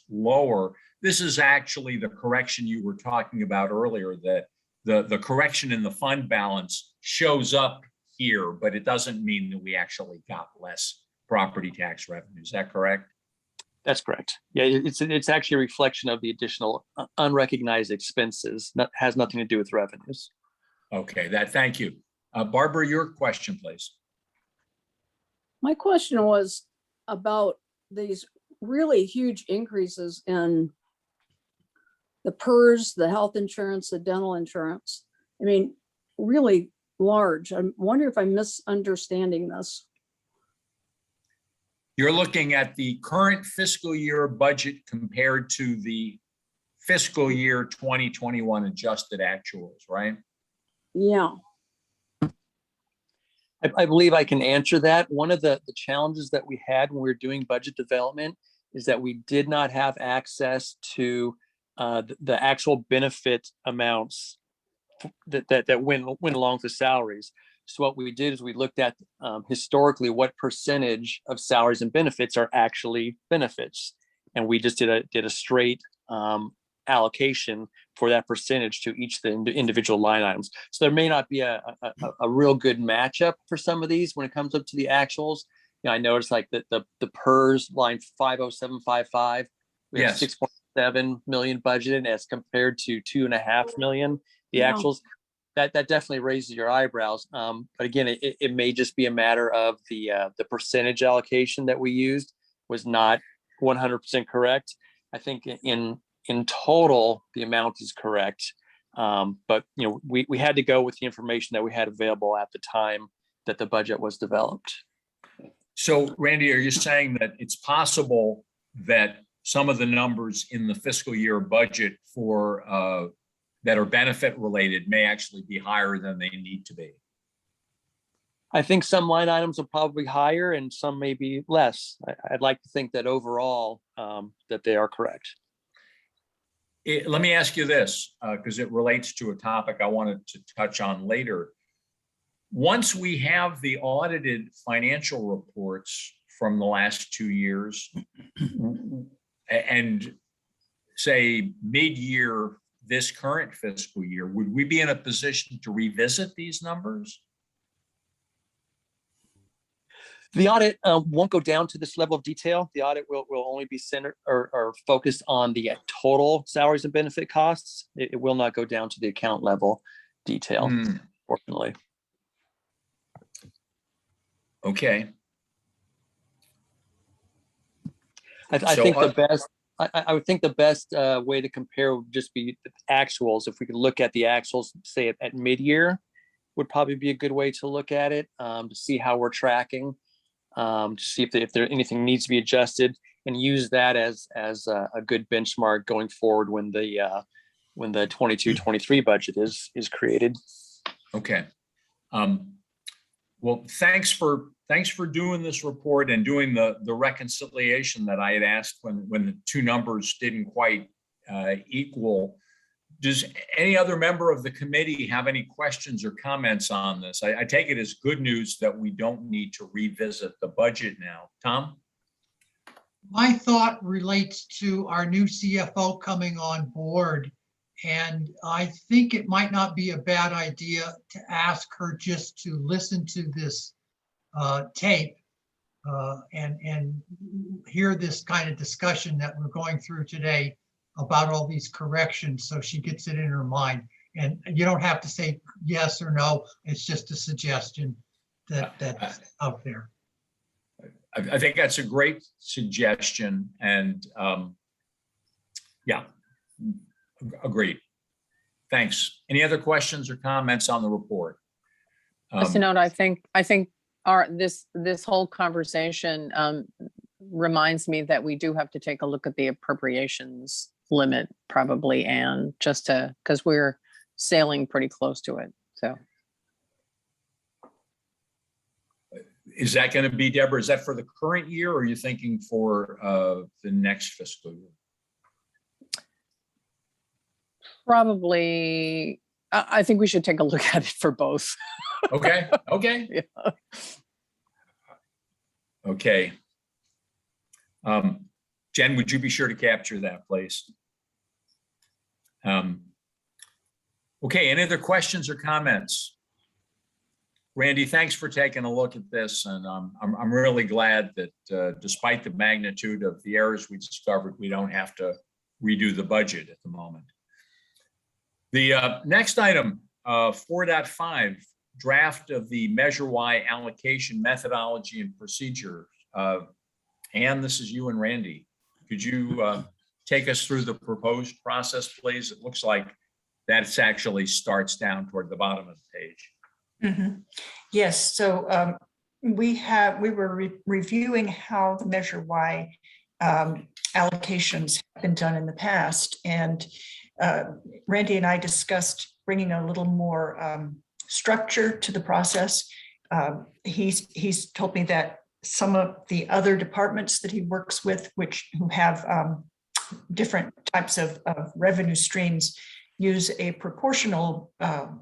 lower. This is actually the correction you were talking about earlier, that the correction in the fund balance shows up here, but it doesn't mean that we actually got less property tax revenue. Is that correct? That's correct. Yeah, it's actually a reflection of the additional unrecognized expenses. Has nothing to do with revenues. Okay, thank you. Barbara, your question, please. My question was about these really huge increases in the PERS, the health insurance, the dental insurance. I mean, really large. I wonder if I'm misunderstanding this. You're looking at the current fiscal year budget compared to the fiscal year 2021 adjusted actuals, right? Yeah. I believe I can answer that. One of the challenges that we had when we were doing budget development is that we did not have access to the actual benefit amounts that went along with the salaries. So what we did is we looked at historically what percentage of salaries and benefits are actually benefits, and we just did a straight allocation for that percentage to each of the individual line items. So there may not be a real good matchup for some of these when it comes up to the actuals. You know, I noticed like the PERS line 50755, we have Yes. 6.7 million budgeted as compared to 2.5 million. The Wow. actuals, that definitely raises your eyebrows. But again, it may just be a matter of the percentage allocation that we used was not 100% correct. I think in total, the amount is correct. But you know, we had to go with the information that we had available at the time that the budget was developed. So Randy, are you saying that it's possible that some of the numbers in the fiscal year budget for that are benefit related may actually be higher than they need to be? I think some line items are probably higher and some may be less. I'd like to think that overall that they are correct. Let me ask you this, because it relates to a topic I wanted to touch on later. Once we have the audited financial reports from the last 2 years and say mid-year this current fiscal year, would we be in a position to revisit these numbers? The audit won't go down to this level of detail. The audit will only be centered or focused on the total salaries and benefit costs. It will not go down to the account level detail, fortunately. Okay. I would think the best way to compare would just be the actuals. If we could look at the actuals, say at mid-year, would probably be a good way to look at it, to see how we're tracking, to see if there anything needs to be adjusted, and use that as a good benchmark going forward when the 22-23 budget is created. Okay. Well, thanks for doing this report and doing the reconciliation that I had asked when the two numbers didn't quite equal. Does any other member of the committee have any questions or comments on this? I take it as good news that we don't need to revisit the budget now. Tom? My thought relates to our new CFO coming on board. And I think it might not be a bad idea to ask her just to listen to this tape and hear this kind of discussion that we're going through today about all these corrections, so she gets it in her mind. And you don't have to say yes or no. It's just a suggestion that's out there. I think that's a great suggestion, and yeah, agreed. Thanks. Any other questions or comments on the report? Just a note, I think this whole conversation reminds me that we do have to take a look at the appropriations limit probably, and just because we're sailing pretty close to it. So is that going to be, Deborah, is that for the current year, or are you thinking for the next fiscal year? probably, I think we should take a look at it for both. Okay. Okay. Yeah. Okay. Jen, would you be sure to capture that, please? Okay, any other questions or comments? Randy, thanks for taking a look at this, and I'm really glad that despite the magnitude of the errors we discovered, we don't have to redo the budget at the moment. The next item, 4.5, draft of the Measure Y allocation methodology and procedure. Ann, this is you and Randy. Could you take us through the proposed process, please? It looks like that actually starts down toward the bottom of the page. Mm-hmm. Yes, so we were reviewing how the Measure Y allocations have been done in the past, and Randy and I discussed bringing a little more structure to the process. He's told me that some of the other departments that he works with, who have different types of revenue streams, use a proportional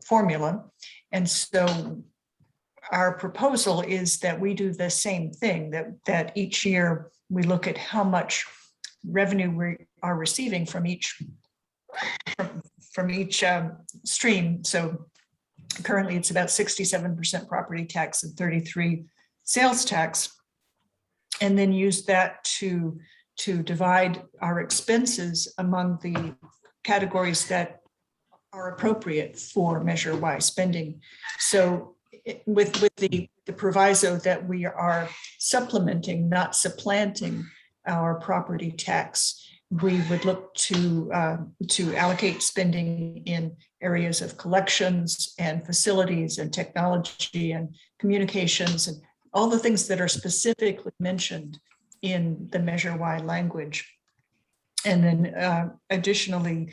formula. And so our proposal is that we do the same thing, that each year we look at how much revenue we are receiving from each stream. So currently it's about 67% property tax and 33 sales tax. And then use that to divide our expenses among the categories that are appropriate for Measure Y spending. So with the proviso that we are supplementing, not supplanting our property tax, we would look to allocate spending in areas of collections and facilities and technology and communications and all the things that are specifically mentioned in the Measure Y language. And then additionally,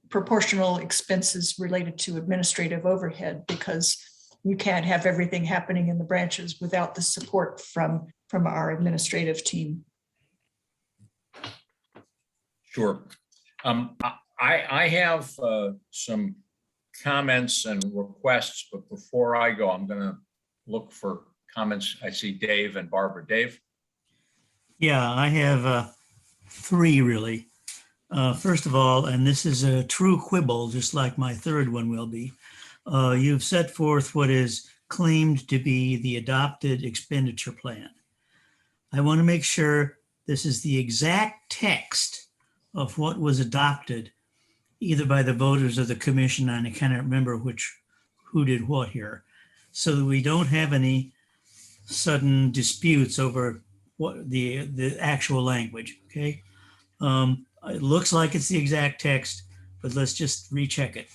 proportional expenses related to administrative overhead, because you can't have everything happening in the branches without the support from our administrative team. Sure. I have some comments and requests, but before I go, I'm going to look for comments. I see Dave and Barbara. Dave? Yeah, I have 3 really. First of all, and this is a true quibble, just like my third one will be, you've set forth what is claimed to be the adopted expenditure plan. I want to make sure this is the exact text of what was adopted, either by the voters or the commission, and I cannot remember who did what here, so that we don't have any sudden disputes over what the actual language, okay? It looks like it's the exact text, but let's just recheck it.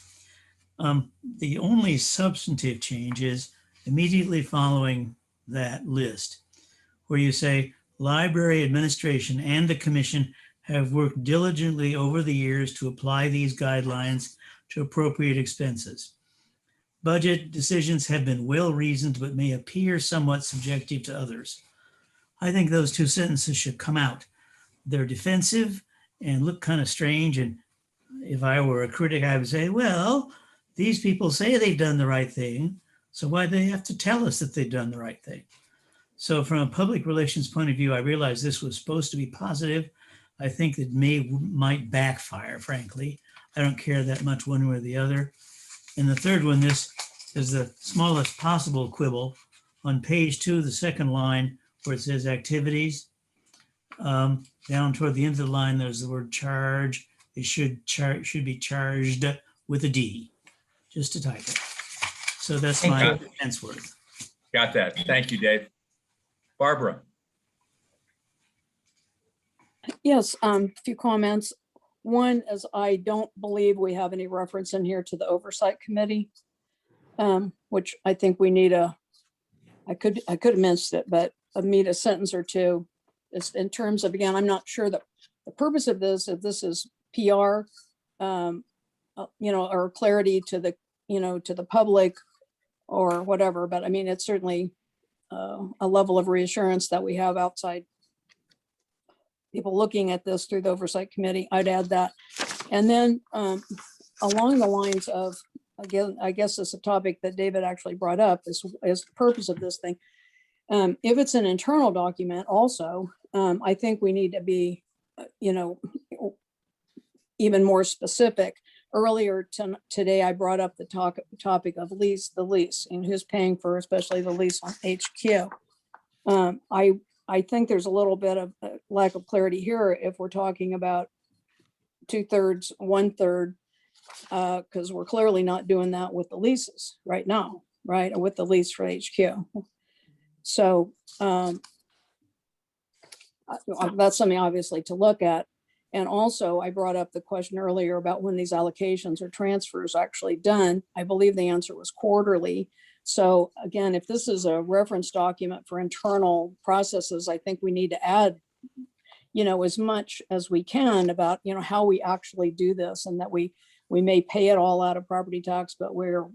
The only substantive change is immediately following that list, where you say library administration and the commission have worked diligently over the years to apply these guidelines to appropriate expenses. Budget decisions have been well-reasoned, but may appear somewhat subjective to others. I think those 2 sentences should come out. They're defensive and look kind of strange. And if I were a critic, I would say, well, these people say they've done the right thing, so why do they have to tell us that they've done the right thing? So from a public relations point of view, I realized this was supposed to be positive. I think that might backfire, frankly. I don't care that much one way or the other. And the third one, this is the smallest possible quibble. On page 2, the second line, where it says activities, down toward the end of the line, there's the word charge. It should be charged with a D, just to type it. So that's my defense word. Got that. Thank you, Dave. Barbara? Yes, a few comments. One is I don't believe we have any reference in here to the oversight committee, which I think we need I could have missed it, but I need a sentence or two. It's in terms of, again, I'm not sure that the purpose of this, if this is PR, or clarity to the public or whatever, but I mean, it's certainly a level of reassurance that we have outside people looking at this through the oversight committee. I'd add that. And then along the lines of, again, I guess it's a topic that David actually brought up is the purpose of this thing. If it's an internal document also, I think we need to be, even more specific. Earlier today, I brought up the topic of the lease and who's paying for, especially the lease on HQ. I think there's a little bit of lack of clarity here if we're talking about 2/3, 1/3, because we're clearly not doing that with the leases right now, right? Or with the lease for HQ. So that's something obviously to look at. And also I brought up the question earlier about when these allocations or transfers are actually done. I believe the answer was quarterly. So again, if this is a reference document for internal processes, I think we need to add, as much as we can about, how we actually do this, and that we may pay it all out of property tax, but we're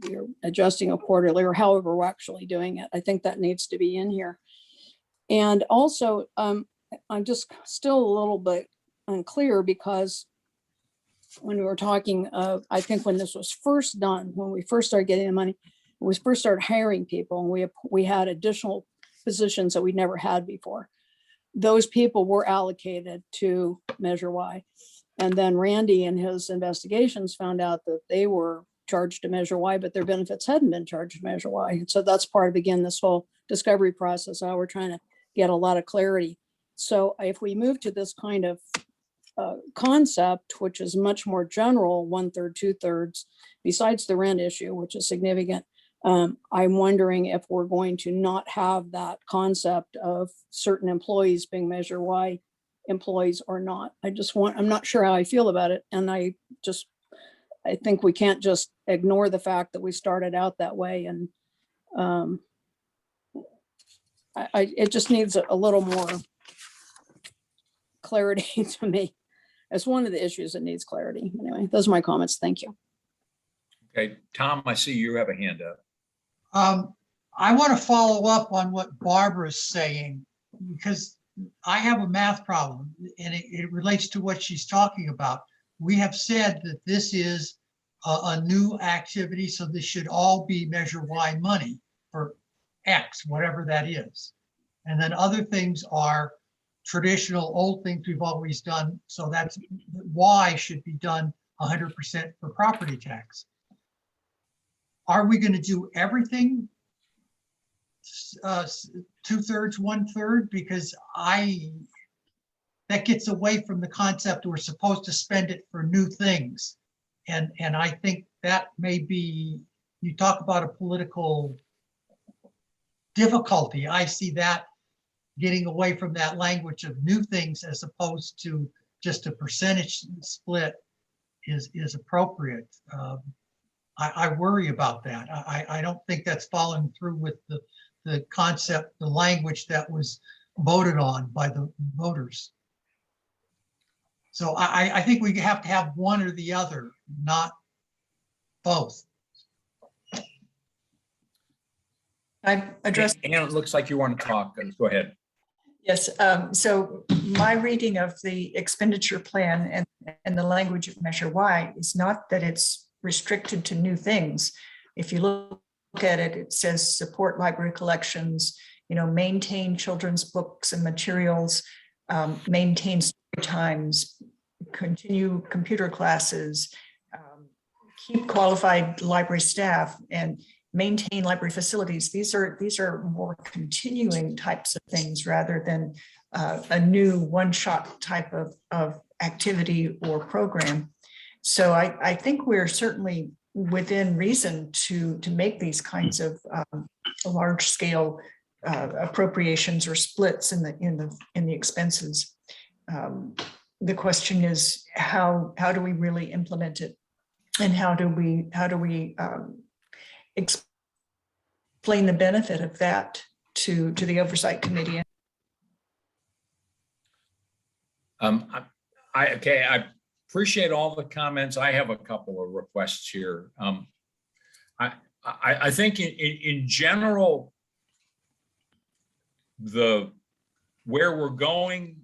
adjusting it quarterly or however we're actually doing it. I think that needs to be in here. And also, I'm just still a little bit unclear because when we were talking, I think when this was first done, when we first started getting the money, we first started hiring people, and we had additional positions that we never had before. Those people were allocated to Measure Y. And then Randy in his investigations found out that they were charged to Measure Y, but their benefits hadn't been charged to Measure Y. And so that's part of, again, this whole discovery process, how we're trying to get a lot of clarity. So if we move to this kind of concept, which is much more general, 1/3, 2/3, besides the rent issue, which is significant, I'm wondering if we're going to not have that concept of certain employees being Measure Y employees or not. I'm not sure how I feel about it. And I think we can't just ignore the fact that we started out that way. And it just needs a little more clarity to me. It's one of the issues that needs clarity. Anyway, those are my comments. Thank you. Okay, Tom, I see you have a hand up. I want to follow up on what Barbara's saying, because I have a math problem, and it relates to what she's talking about. We have said that this is a new activity, so this should all be Measure Y money for X, whatever that is. And then other things are traditional old things we've always done. So that's Y should be done 100% for property tax. Are we going to do everything 2/3, 1/3? Because that gets away from the concept we're supposed to spend it for new things. And I think that may be, you talk about a political difficulty. I see that getting away from that language of new things as opposed to just a percentage split is appropriate. I worry about that. I don't think that's following through with the concept, the language that was voted on by the voters. So I think we have to have one or the other, not both. I addressed. And it looks like you want to talk. Go ahead. Yes, so my reading of the expenditure plan and the language of Measure Y is not that it's restricted to new things. If you look at it, it says support library collections, maintain children's books and materials, maintain story times, continue computer classes, keep qualified library staff, and maintain library facilities. These are more continuing types of things rather than a new one-shot type of activity or program. So I think we're certainly within reason to make these kinds of large-scale appropriations or splits in the expenses. The question is how do we really implement it, and how do we explain the benefit of that to the oversight committee? I appreciate all the comments. I have a couple of requests here. I think in general, where we're going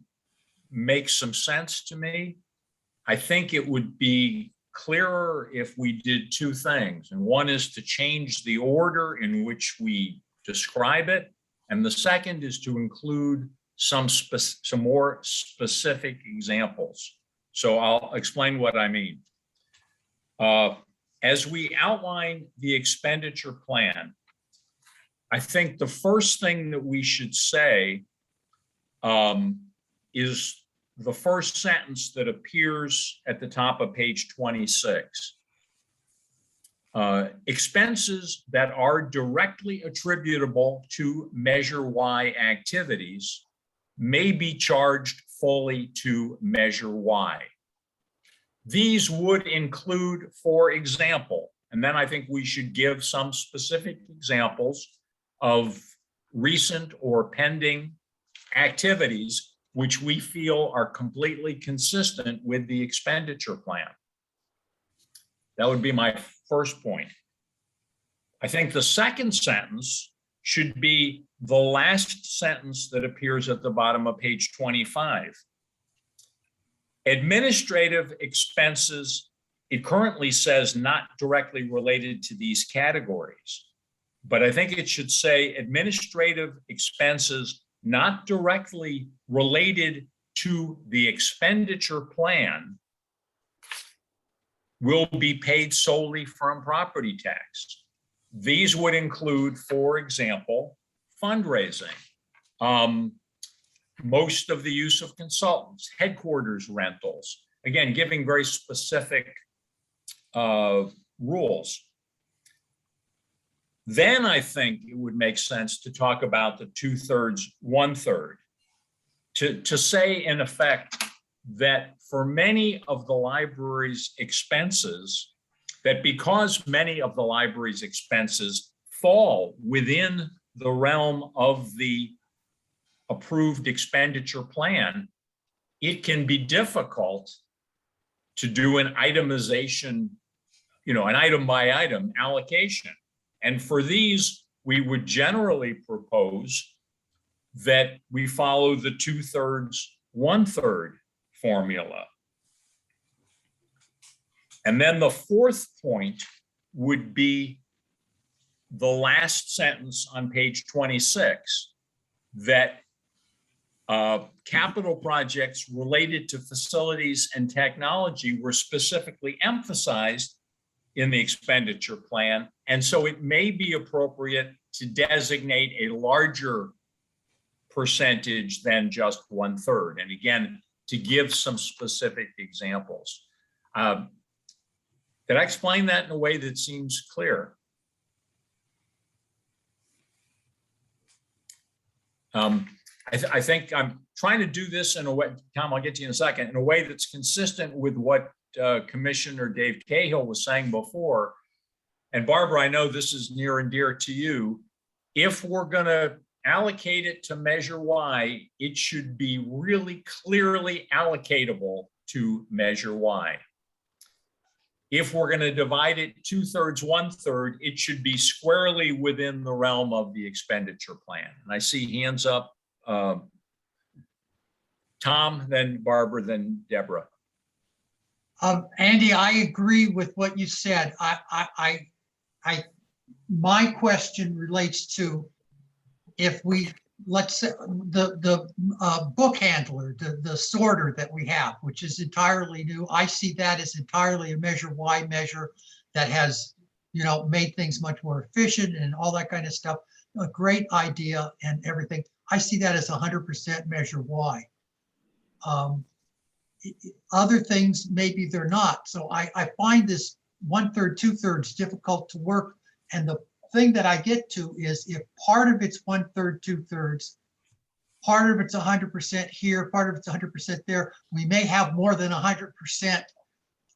makes some sense to me. I think it would be clearer if we did two things. And one is to change the order in which we describe it. And the second is to include some more specific examples. So I'll explain what I mean. As we outline the expenditure plan, I think the first thing that we should say is the first sentence that appears at the top of page 26. Expenses that are directly attributable to Measure Y activities may be charged fully to Measure Y. These would include, for example, and then I think we should give some specific examples of recent or pending activities which we feel are completely consistent with the expenditure plan. That would be my first point. I think the second sentence should be the last sentence that appears at the bottom of page 25. Administrative expenses, it currently says not directly related to these categories, but I think it should say administrative expenses not directly related to the expenditure plan will be paid solely from property tax. These would include, for example, fundraising, most of the use of consultants, headquarters rentals, again, giving very specific rules. Then I think it would make sense to talk about the 2/3, 1/3, to say in effect that for many of the library's expenses, that because many of the library's expenses fall within the realm of the approved expenditure plan, it can be difficult to do an itemization, an item by item allocation. And for these, we would generally propose that we follow the 2/3, 1/3 formula. And then the fourth point would be the last sentence on page 26, that capital projects related to facilities and technology were specifically emphasized in the expenditure plan. And so it may be appropriate to designate a larger percentage than just 1/3. And again, to give some specific examples. Did I explain that in a way that seems clear? I think I'm trying to do this in a way, Tom, I'll get to you in a second, in a way that's consistent with what Commissioner Dave Cahill was saying before. And Barbara, I know this is near and dear to you. If we're going to allocate it to Measure Y, it should be really clearly allocatable to Measure Y. If we're going to divide it 2/3, 1/3, it should be squarely within the realm of the expenditure plan. And I see hands up. Tom, then Barbara, then Deborah. Andy, I agree with what you said. My question relates to if we, let's say the book handler, the sorter that we have, which is entirely new. I see that as entirely a Measure Y measure that has, made things much more efficient and all that kind of stuff. A great idea and everything. I see that as 100% Measure Y. Other things, maybe they're not. So I find this 1/3, 2/3 difficult to work. And the thing that I get to is if part of it's 1/3, 2/3, part of it's 100% here, part of it's 100% there, we may have more than 100%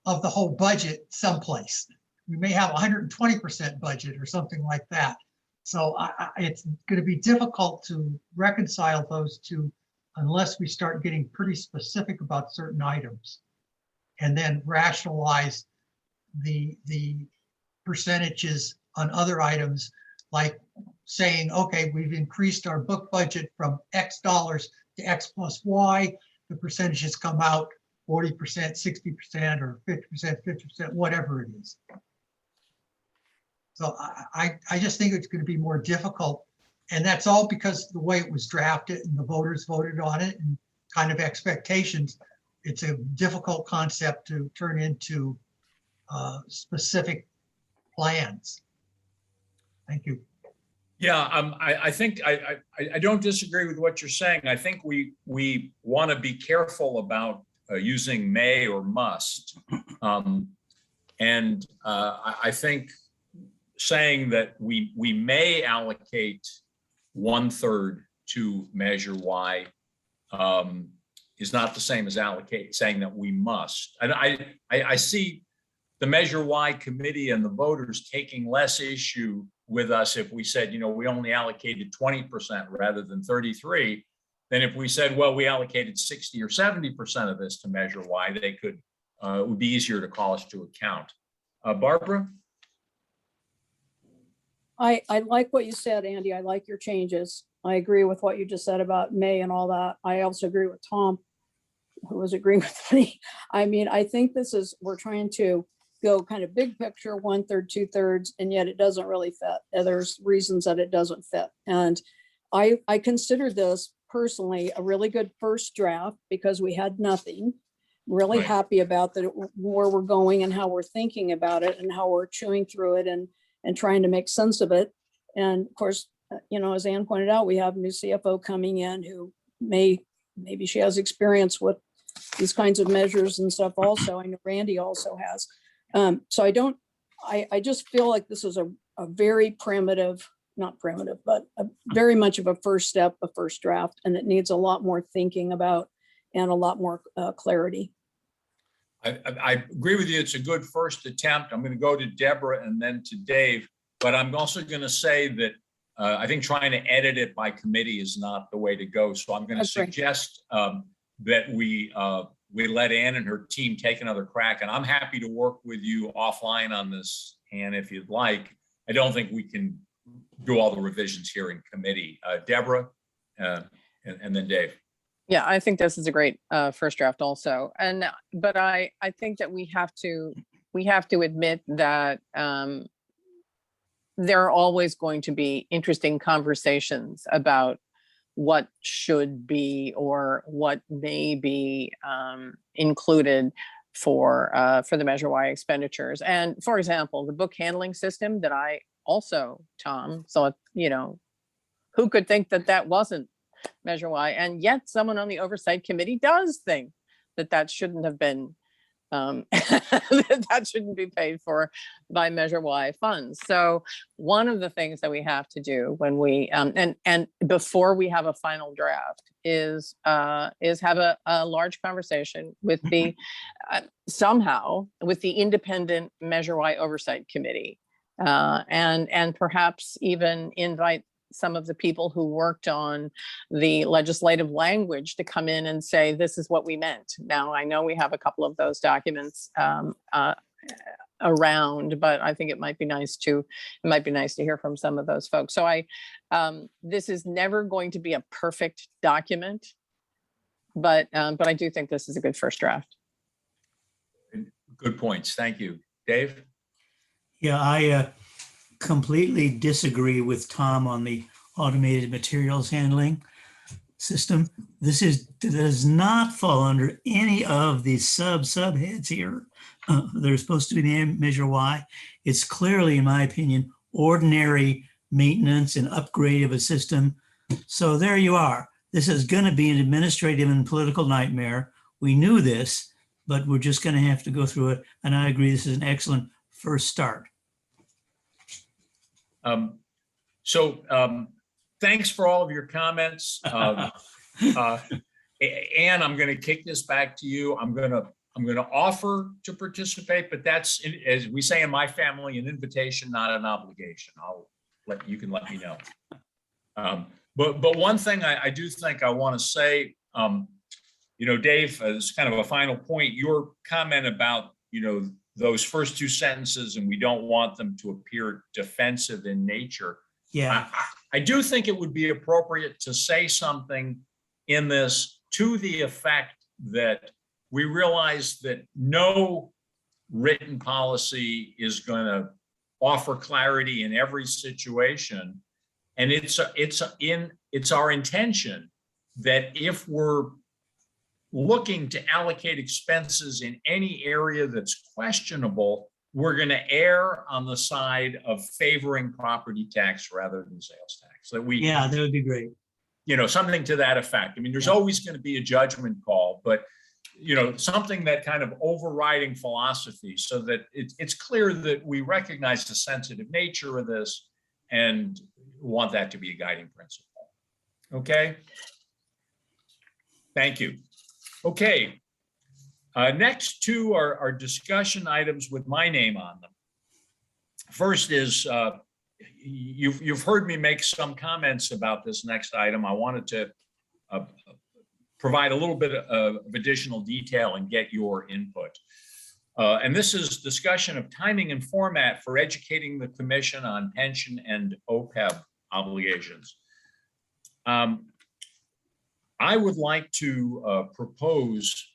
of the whole budget someplace. We may have 120% budget or something like that. So it's going to be difficult to reconcile those two unless we start getting pretty specific about certain items and then rationalize the percentages on other items, like saying, okay, we've increased our book budget from X dollars to X plus Y. The percentages come out 40%, 60%, or 50%, 50%, whatever it is. So I just think it's going to be more difficult. And that's all because the way it was drafted and the voters voted on it and kind of expectations. It's a difficult concept to turn into specific plans. Thank you. Yeah, I think I don't disagree with what you're saying. I think we want to be careful about using may or must. And I think saying that we may allocate 1/3 to Measure Y is not the same as saying that we must. And I see the Measure Y committee and the voters taking less issue with us if we said, we only allocated 20% rather than 33, than if we said, well, we allocated 60 or 70% of this to Measure Y. They could, it would be easier to call us to account. Barbara? I like what you said, Andy. I like your changes. I agree with what you just said about May and all that. I also agree with Tom. who was agreeing with me. I mean, I think we're trying to go kind of big picture, 1/3, 2/3, and yet it doesn't really fit. And there's reasons that it doesn't fit. And I consider this personally a really good first draft because we had nothing. Really Right. happy about that, where we're going and how we're thinking about it and how we're chewing through it and trying to make sense of it. And of course, as Ann pointed out, we have a new CFO coming in who maybe she has experience with these kinds of measures and stuff also. I know Randy also has. So I just feel like this is a very primitive, not primitive, but very much of a first step, a first draft, and it needs a lot more thinking about and a lot more clarity. I agree with you. It's a good first attempt. I'm going to go to Deborah and then to Dave, but I'm also going to say that I think trying to edit it by committee is not the way to go. So I'm going to That's right. suggest that we let Ann and her team take another crack, and I'm happy to work with you offline on this, Ann, if you'd like. I don't think we can do all the revisions here in committee. Deborah, and then Dave. Yeah, I think this is a great first draft also. But I think that we have to admit that there are always going to be interesting conversations about what should be or what may be included for the Measure Y expenditures. And for example, the book handling system that I also, Tom, thought, who could think that wasn't Measure Y? And yet someone on the oversight committee does think that shouldn't have been that shouldn't be paid for by Measure Y funds. So one of the things that we have to do when we and before we have a final draft is have a large conversation with the somehow with the independent Measure Y oversight committee, and perhaps even invite some of the people who worked on the legislative language to come in and say, this is what we meant. Now, I know we have a couple of those documents around, but I think it might be nice to hear from some of those folks. So this is never going to be a perfect document, but I do think this is a good first draft. Good points. Thank you. Dave? Yeah, I completely disagree with Tom on the automated materials handling system. This does not fall under any of the subheads here. They're supposed to be Measure Y. It's clearly, in my opinion, ordinary maintenance and upgrade of a system. So there you are. This is going to be an administrative and political nightmare. We knew this, but we're just going to have to go through it. And I agree, this is an excellent first start. Thanks for all of your comments. Ann, I'm going to kick this back to you. I'm going to offer to participate, but that's, as we say in my family, an invitation, not an obligation. You can let me know. But one thing I do think I want to say, Dave, as kind of a final point, your comment about, those first two sentences, and we don't want them to appear defensive in nature. Yeah. I do think it would be appropriate to say something in this to the effect that we realize that no written policy is going to offer clarity in every situation. And it's our intention that if we're looking to allocate expenses in any area that's questionable, we're going to err on the side of favoring property tax rather than sales tax. That Something to that effect. I mean, there's always going to be a judgment call, but something that kind of overriding philosophy, so that it's clear that we recognize the sensitive nature of this and want that to be a guiding principle. Okay. Thank you. Okay, next two are discussion items with my name on them. First is, you've heard me make some comments about this next item. I wanted to provide a little bit of additional detail and get your input. And this is discussion of timing and format for educating the Commission on pension and OPEB obligations. I would like to propose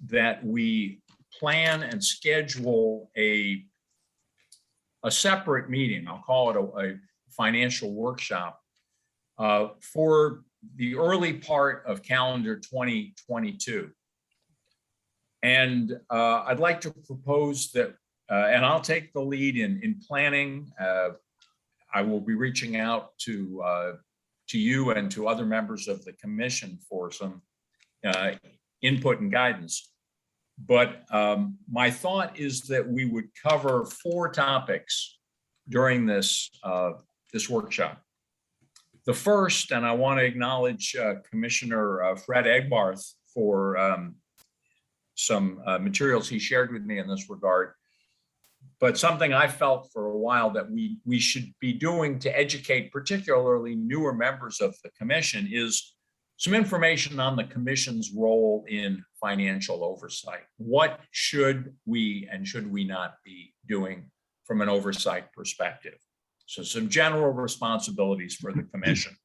that we plan and schedule a separate meeting. I'll call it a financial workshop for the early part of calendar 2022. And I'd like to propose that, and I'll take the lead in planning. I will be reaching out to you and to other members of the commission for some input and guidance. But my thought is that we would cover 4 topics during this workshop. The first, and I want to acknowledge Commissioner Fred Egbarth for some materials he shared with me in this regard, but something I felt for a while that we should be doing to educate particularly newer members of the commission is some information on the commission's role in financial oversight. What should we and should we not be doing from an oversight perspective? So some general responsibilities for the commission.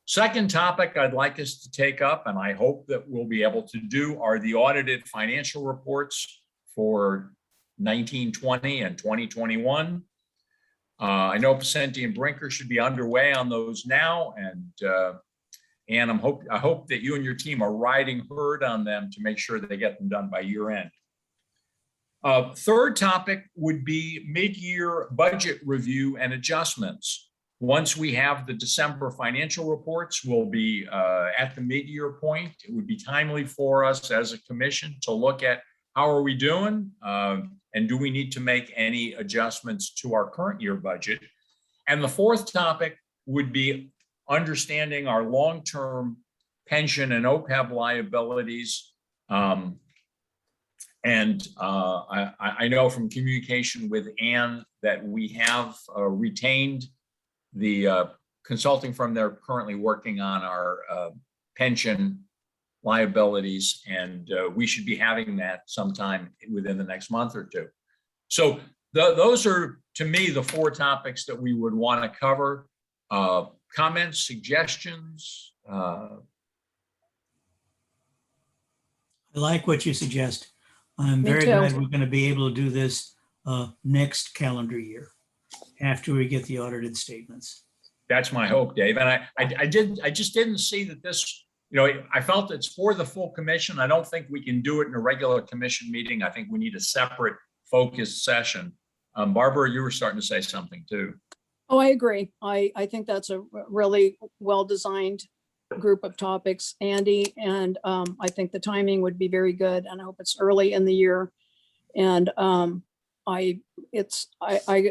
Second topic I'd like us to take up, and I hope that we'll be able to do, are the audited financial reports for 1920 and 2021. I know Pacenti and Brinker should be underway on those now, and I hope that you and your team are riding herd on them to make sure that they get them done by year end. Third topic would be mid-year budget review and adjustments. Once we have the December financial reports, we'll be at the mid-year point. It would be timely for us as a commission to look at how are we doing, and do we need to make any adjustments to our current year budget? And the fourth topic would be understanding our long-term pension and OPEB liabilities. I know from communication with Ann that we have retained the consulting firm. They're currently working on our pension liabilities, and we should be having that sometime within the next month or two. So those are, to me, the 4 topics that we would want to cover. Comments, suggestions? I like what you suggest. I'm Me very too. glad we're going to be able to do this next calendar year after we get the audited statements. That's my hope, Dave. And I just didn't see that this, I felt it's for the full commission. I don't think we can do it in a regular commission meeting. I think we need a separate focused session. Barbara, you were starting to say something too. Oh, I agree. I think that's a really well-designed group of topics, Andy, and I think the timing would be very good, and I hope it's early in the year. And I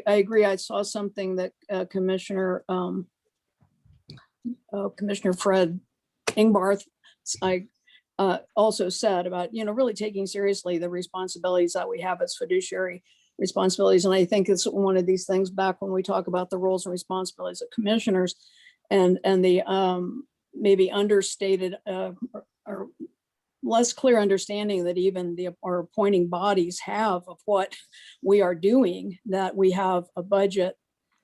agree. I saw something that Commissioner Fred Ingbarth also said about, really taking seriously the responsibilities that we have as fiduciary responsibilities. And I think it's one of these things back when we talk about the roles and responsibilities of commissioners and the maybe understated or less clear understanding that even our appointing bodies have of what we are doing, that we have a budget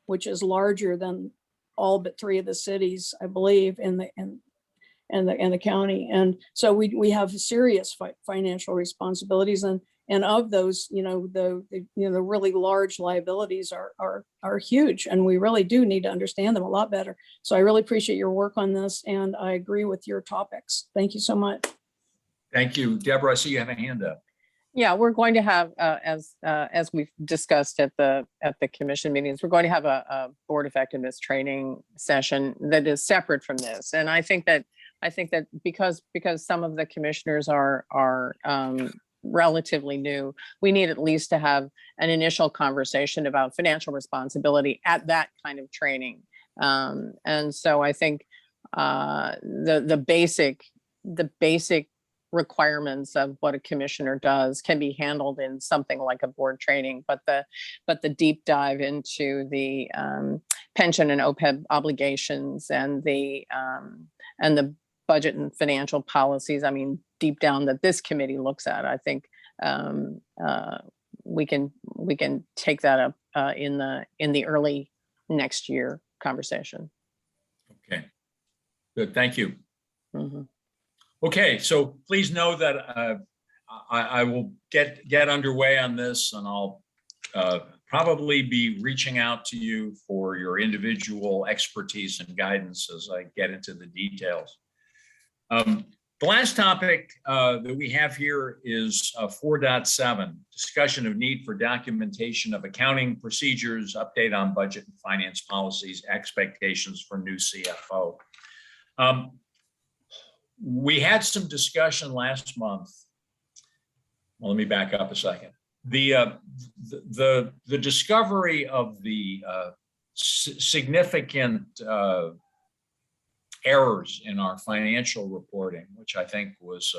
which is larger than all but 3 of the cities, I believe, in the county. And so we have serious financial responsibilities, and of those, the really large liabilities are huge, and we really do need to understand them a lot better. So I really appreciate your work on this, and I agree with your topics. Thank you so much. Thank you. Deborah, I see you have a hand up. Yeah, we're going to have, as we've discussed at the commission meetings, we're going to have a board effectiveness training session that is separate from this. And I think that because some of the commissioners are relatively new, we need at least to have an initial conversation about financial responsibility at that kind of training. And so I think the basic requirements of what a commissioner does can be handled in something like a board training, but the deep dive into the pension and OPEB obligations and the budget and financial policies, I mean, deep down that this committee looks at, I think we can take that up in the early next year conversation. Okay, good, thank you. Mm-hmm. Okay, so please know that I will get underway on this, and I'll probably be reaching out to you for your individual expertise and guidance as I get into the details. The last topic that we have here is 4.7, discussion of need for documentation of accounting procedures, update on budget and finance policies, expectations for new CFO. We had some discussion last month. Well, let me back up a second. The discovery of the significant errors in our financial reporting, which I think was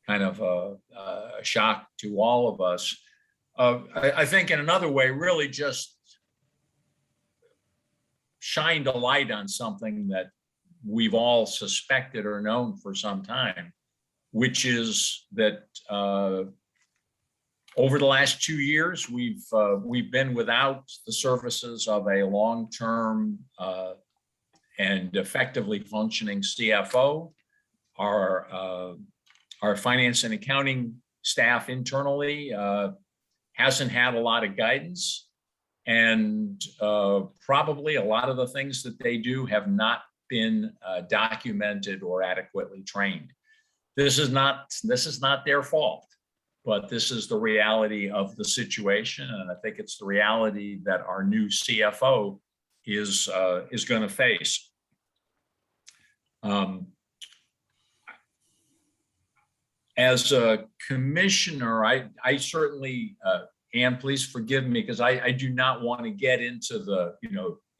kind of a shock to all of us. I think in another way, really just shined a light on something that we've all suspected or known for some time, which is that over the last 2 years, we've been without the services of a long-term and effectively functioning CFO. Our finance and accounting staff internally hasn't had a lot of guidance, and probably a lot of the things that they do have not been documented or adequately trained. This is not their fault, but this is the reality of the situation, and I think it's the reality that our new CFO is going to face. As a commissioner, I certainly, Ann, please forgive me, because I do not want to get into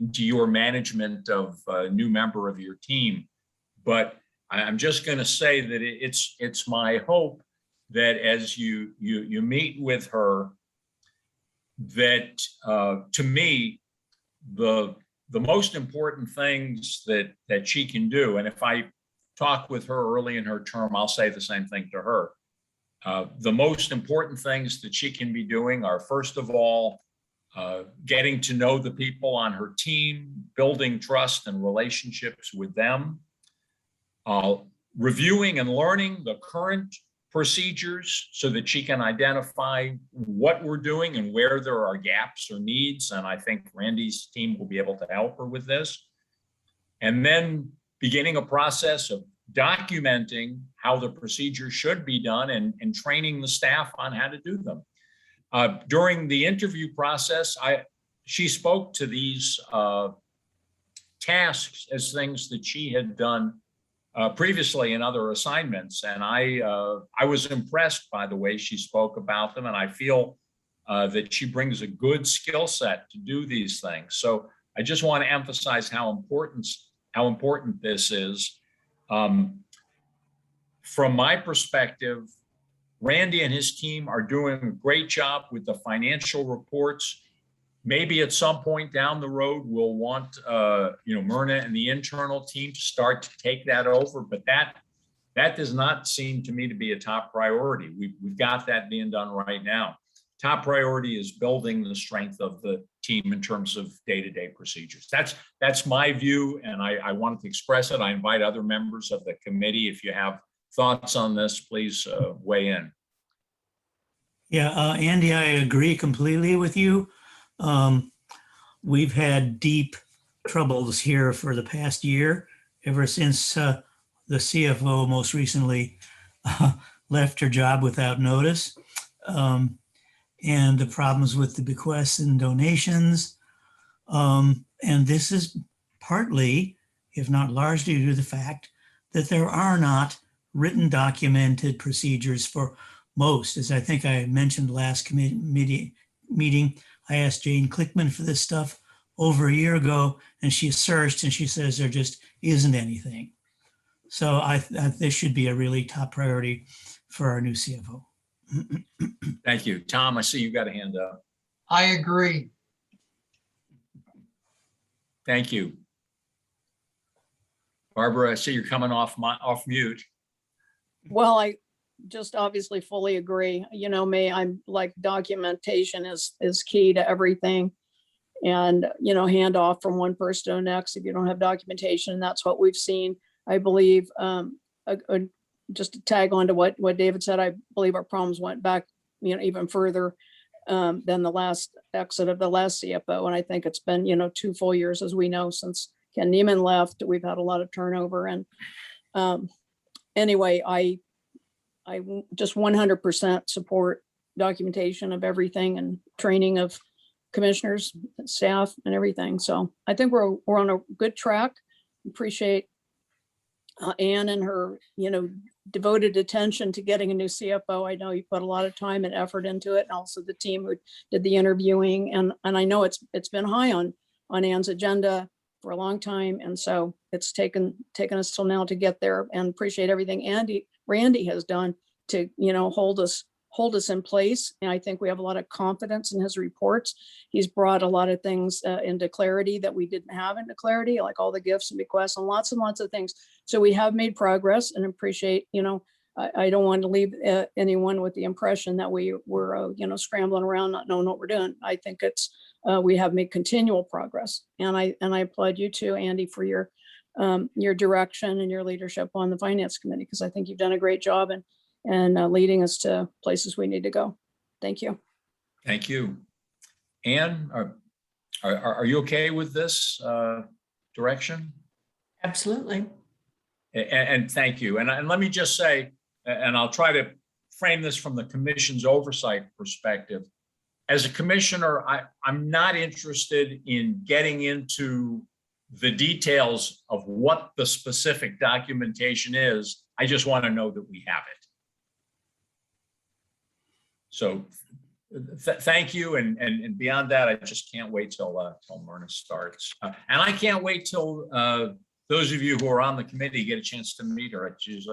into your management of a new member of your team, but I'm just going to say that it's my hope that as you meet with her, that to me, the most important things that she can do, and if I talk with her early in her term, I'll say the same thing to her. The most important things that she can be doing are, first of all, getting to know the people on her team, building trust and relationships with them, reviewing and learning the current procedures so that she can identify what we're doing and where there are gaps or needs. And I think Randy's team will be able to help her with this. And then beginning a process of documenting how the procedures should be done and training the staff on how to do them. During the interview process, she spoke to these tasks as things that she had done previously in other assignments. And I was impressed by the way she spoke about them. And I feel that she brings a good skill set to do these things. So I just want to emphasize how important this is. From my perspective, Randy and his team are doing a great job with the financial reports. Maybe at some point down the road, we'll want Myrna and the internal team to start to take that over, but that does not seem to me to be a top priority. We've got that being done right now. Top priority is building the strength of the team in terms of day-to-day procedures. That's my view, and I wanted to express it. I invite other members of the committee, if you have thoughts on this, please weigh in. Yeah, Andy, I agree completely with you. We've had deep troubles here for the past year, ever since the CFO most recently left her job without notice. And the problems with the bequests and donations. And this is partly, if not largely, due to the fact that there are not written documented procedures for most. As I think I mentioned last committee meeting, I asked Jane Clickman for this stuff over a year ago, and she searched and she says there just isn't anything. So this should be a really top priority for our new CFO. Thank you. Tom, I see you got a hand up. I agree. Thank you. Barbara, I see you're coming off mute. Well, I just obviously fully agree. I'm like, documentation is key to everything. And, hand off from one person to the next if you don't have documentation. And that's what we've seen. I believe a just to tag on to what David said, I believe our problems went back, even further than the last exit of the last CFO. And I think it's been, 2 full years, as we know, since Ken Neiman left. We've had a lot of turnover. And anyway, I just 100% support documentation of everything and training of commissioners, staff, and everything. So I think we're on a good track. Appreciate Anne and her, devoted attention to getting a new CFO. I know you put a lot of time and effort into it, and also the team who did the interviewing. And I know it's been high on Anne's agenda for a long time. And so it's taken us till now to get there, and appreciate everything Randy has done to, hold us in place. And I think we have a lot of confidence in his reports. He's brought a lot of things into clarity that we didn't have into clarity, like all the gifts and bequests and lots of things. So we have made progress, and appreciate, I don't want to leave anyone with the impression that we were, scrambling around, not knowing what we're doing. I think we have made continual progress. And I applaud you too, Andy, for your direction and your leadership on the finance committee, because I think you've done a great job and leading us to places we need to go. Thank you. Thank you. Anne, are you okay with this direction? Absolutely. And thank you. And let me just say, and I'll try to frame this from the commission's oversight perspective. As a commissioner, I'm not interested in getting into the details of what the specific documentation is. I just want to know that we have it. So thank you. And beyond that, I just can't wait till Myrna starts. And I can't wait till those of you who are on the committee get a chance to meet her. She's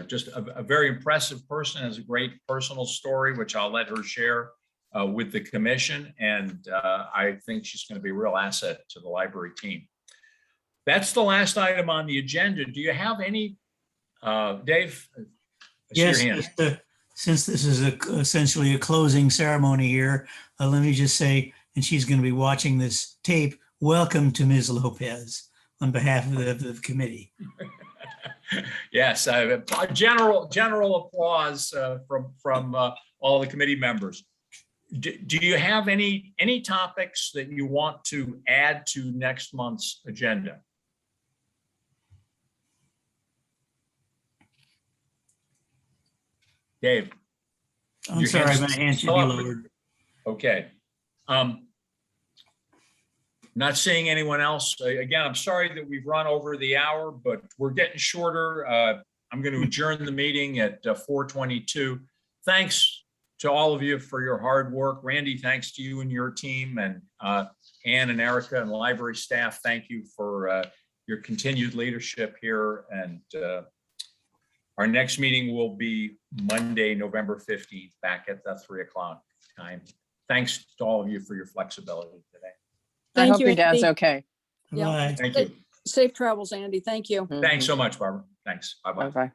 just a very impressive person, has a great personal story, which I'll let her share with the commission. And I think she's going to be a real asset to the library team. That's the last item on the agenda. Do you have any, Dave? I see your hand. Yes, since this is essentially a closing ceremony here, let me just say, and she's going to be watching this tape, welcome to Ms. Lopez on behalf of the committee. Yes, general applause from all the committee members. Do you have any topics that you want to add to next month's agenda? Dave? I'm sorry, my hand should be lowered. Okay. Not seeing anyone else. Again, I'm sorry that we've run over the hour, but we're getting shorter. I'm going to adjourn the meeting at 4:22. Thanks to all of you for your hard work. Randy, thanks to you and your team, and Anne and Erica and library staff. Thank you for your continued leadership here. And our next meeting will be Monday, November 15th, back at the 3 o'clock time. Thanks to all of you for your flexibility today. I Thank hope you, your dad's Andy. okay. Yeah. Bye. Thank you. Safe travels, Andy. Thank you. Thanks so much, Barbara. Thanks. Bye-bye. Bye-bye.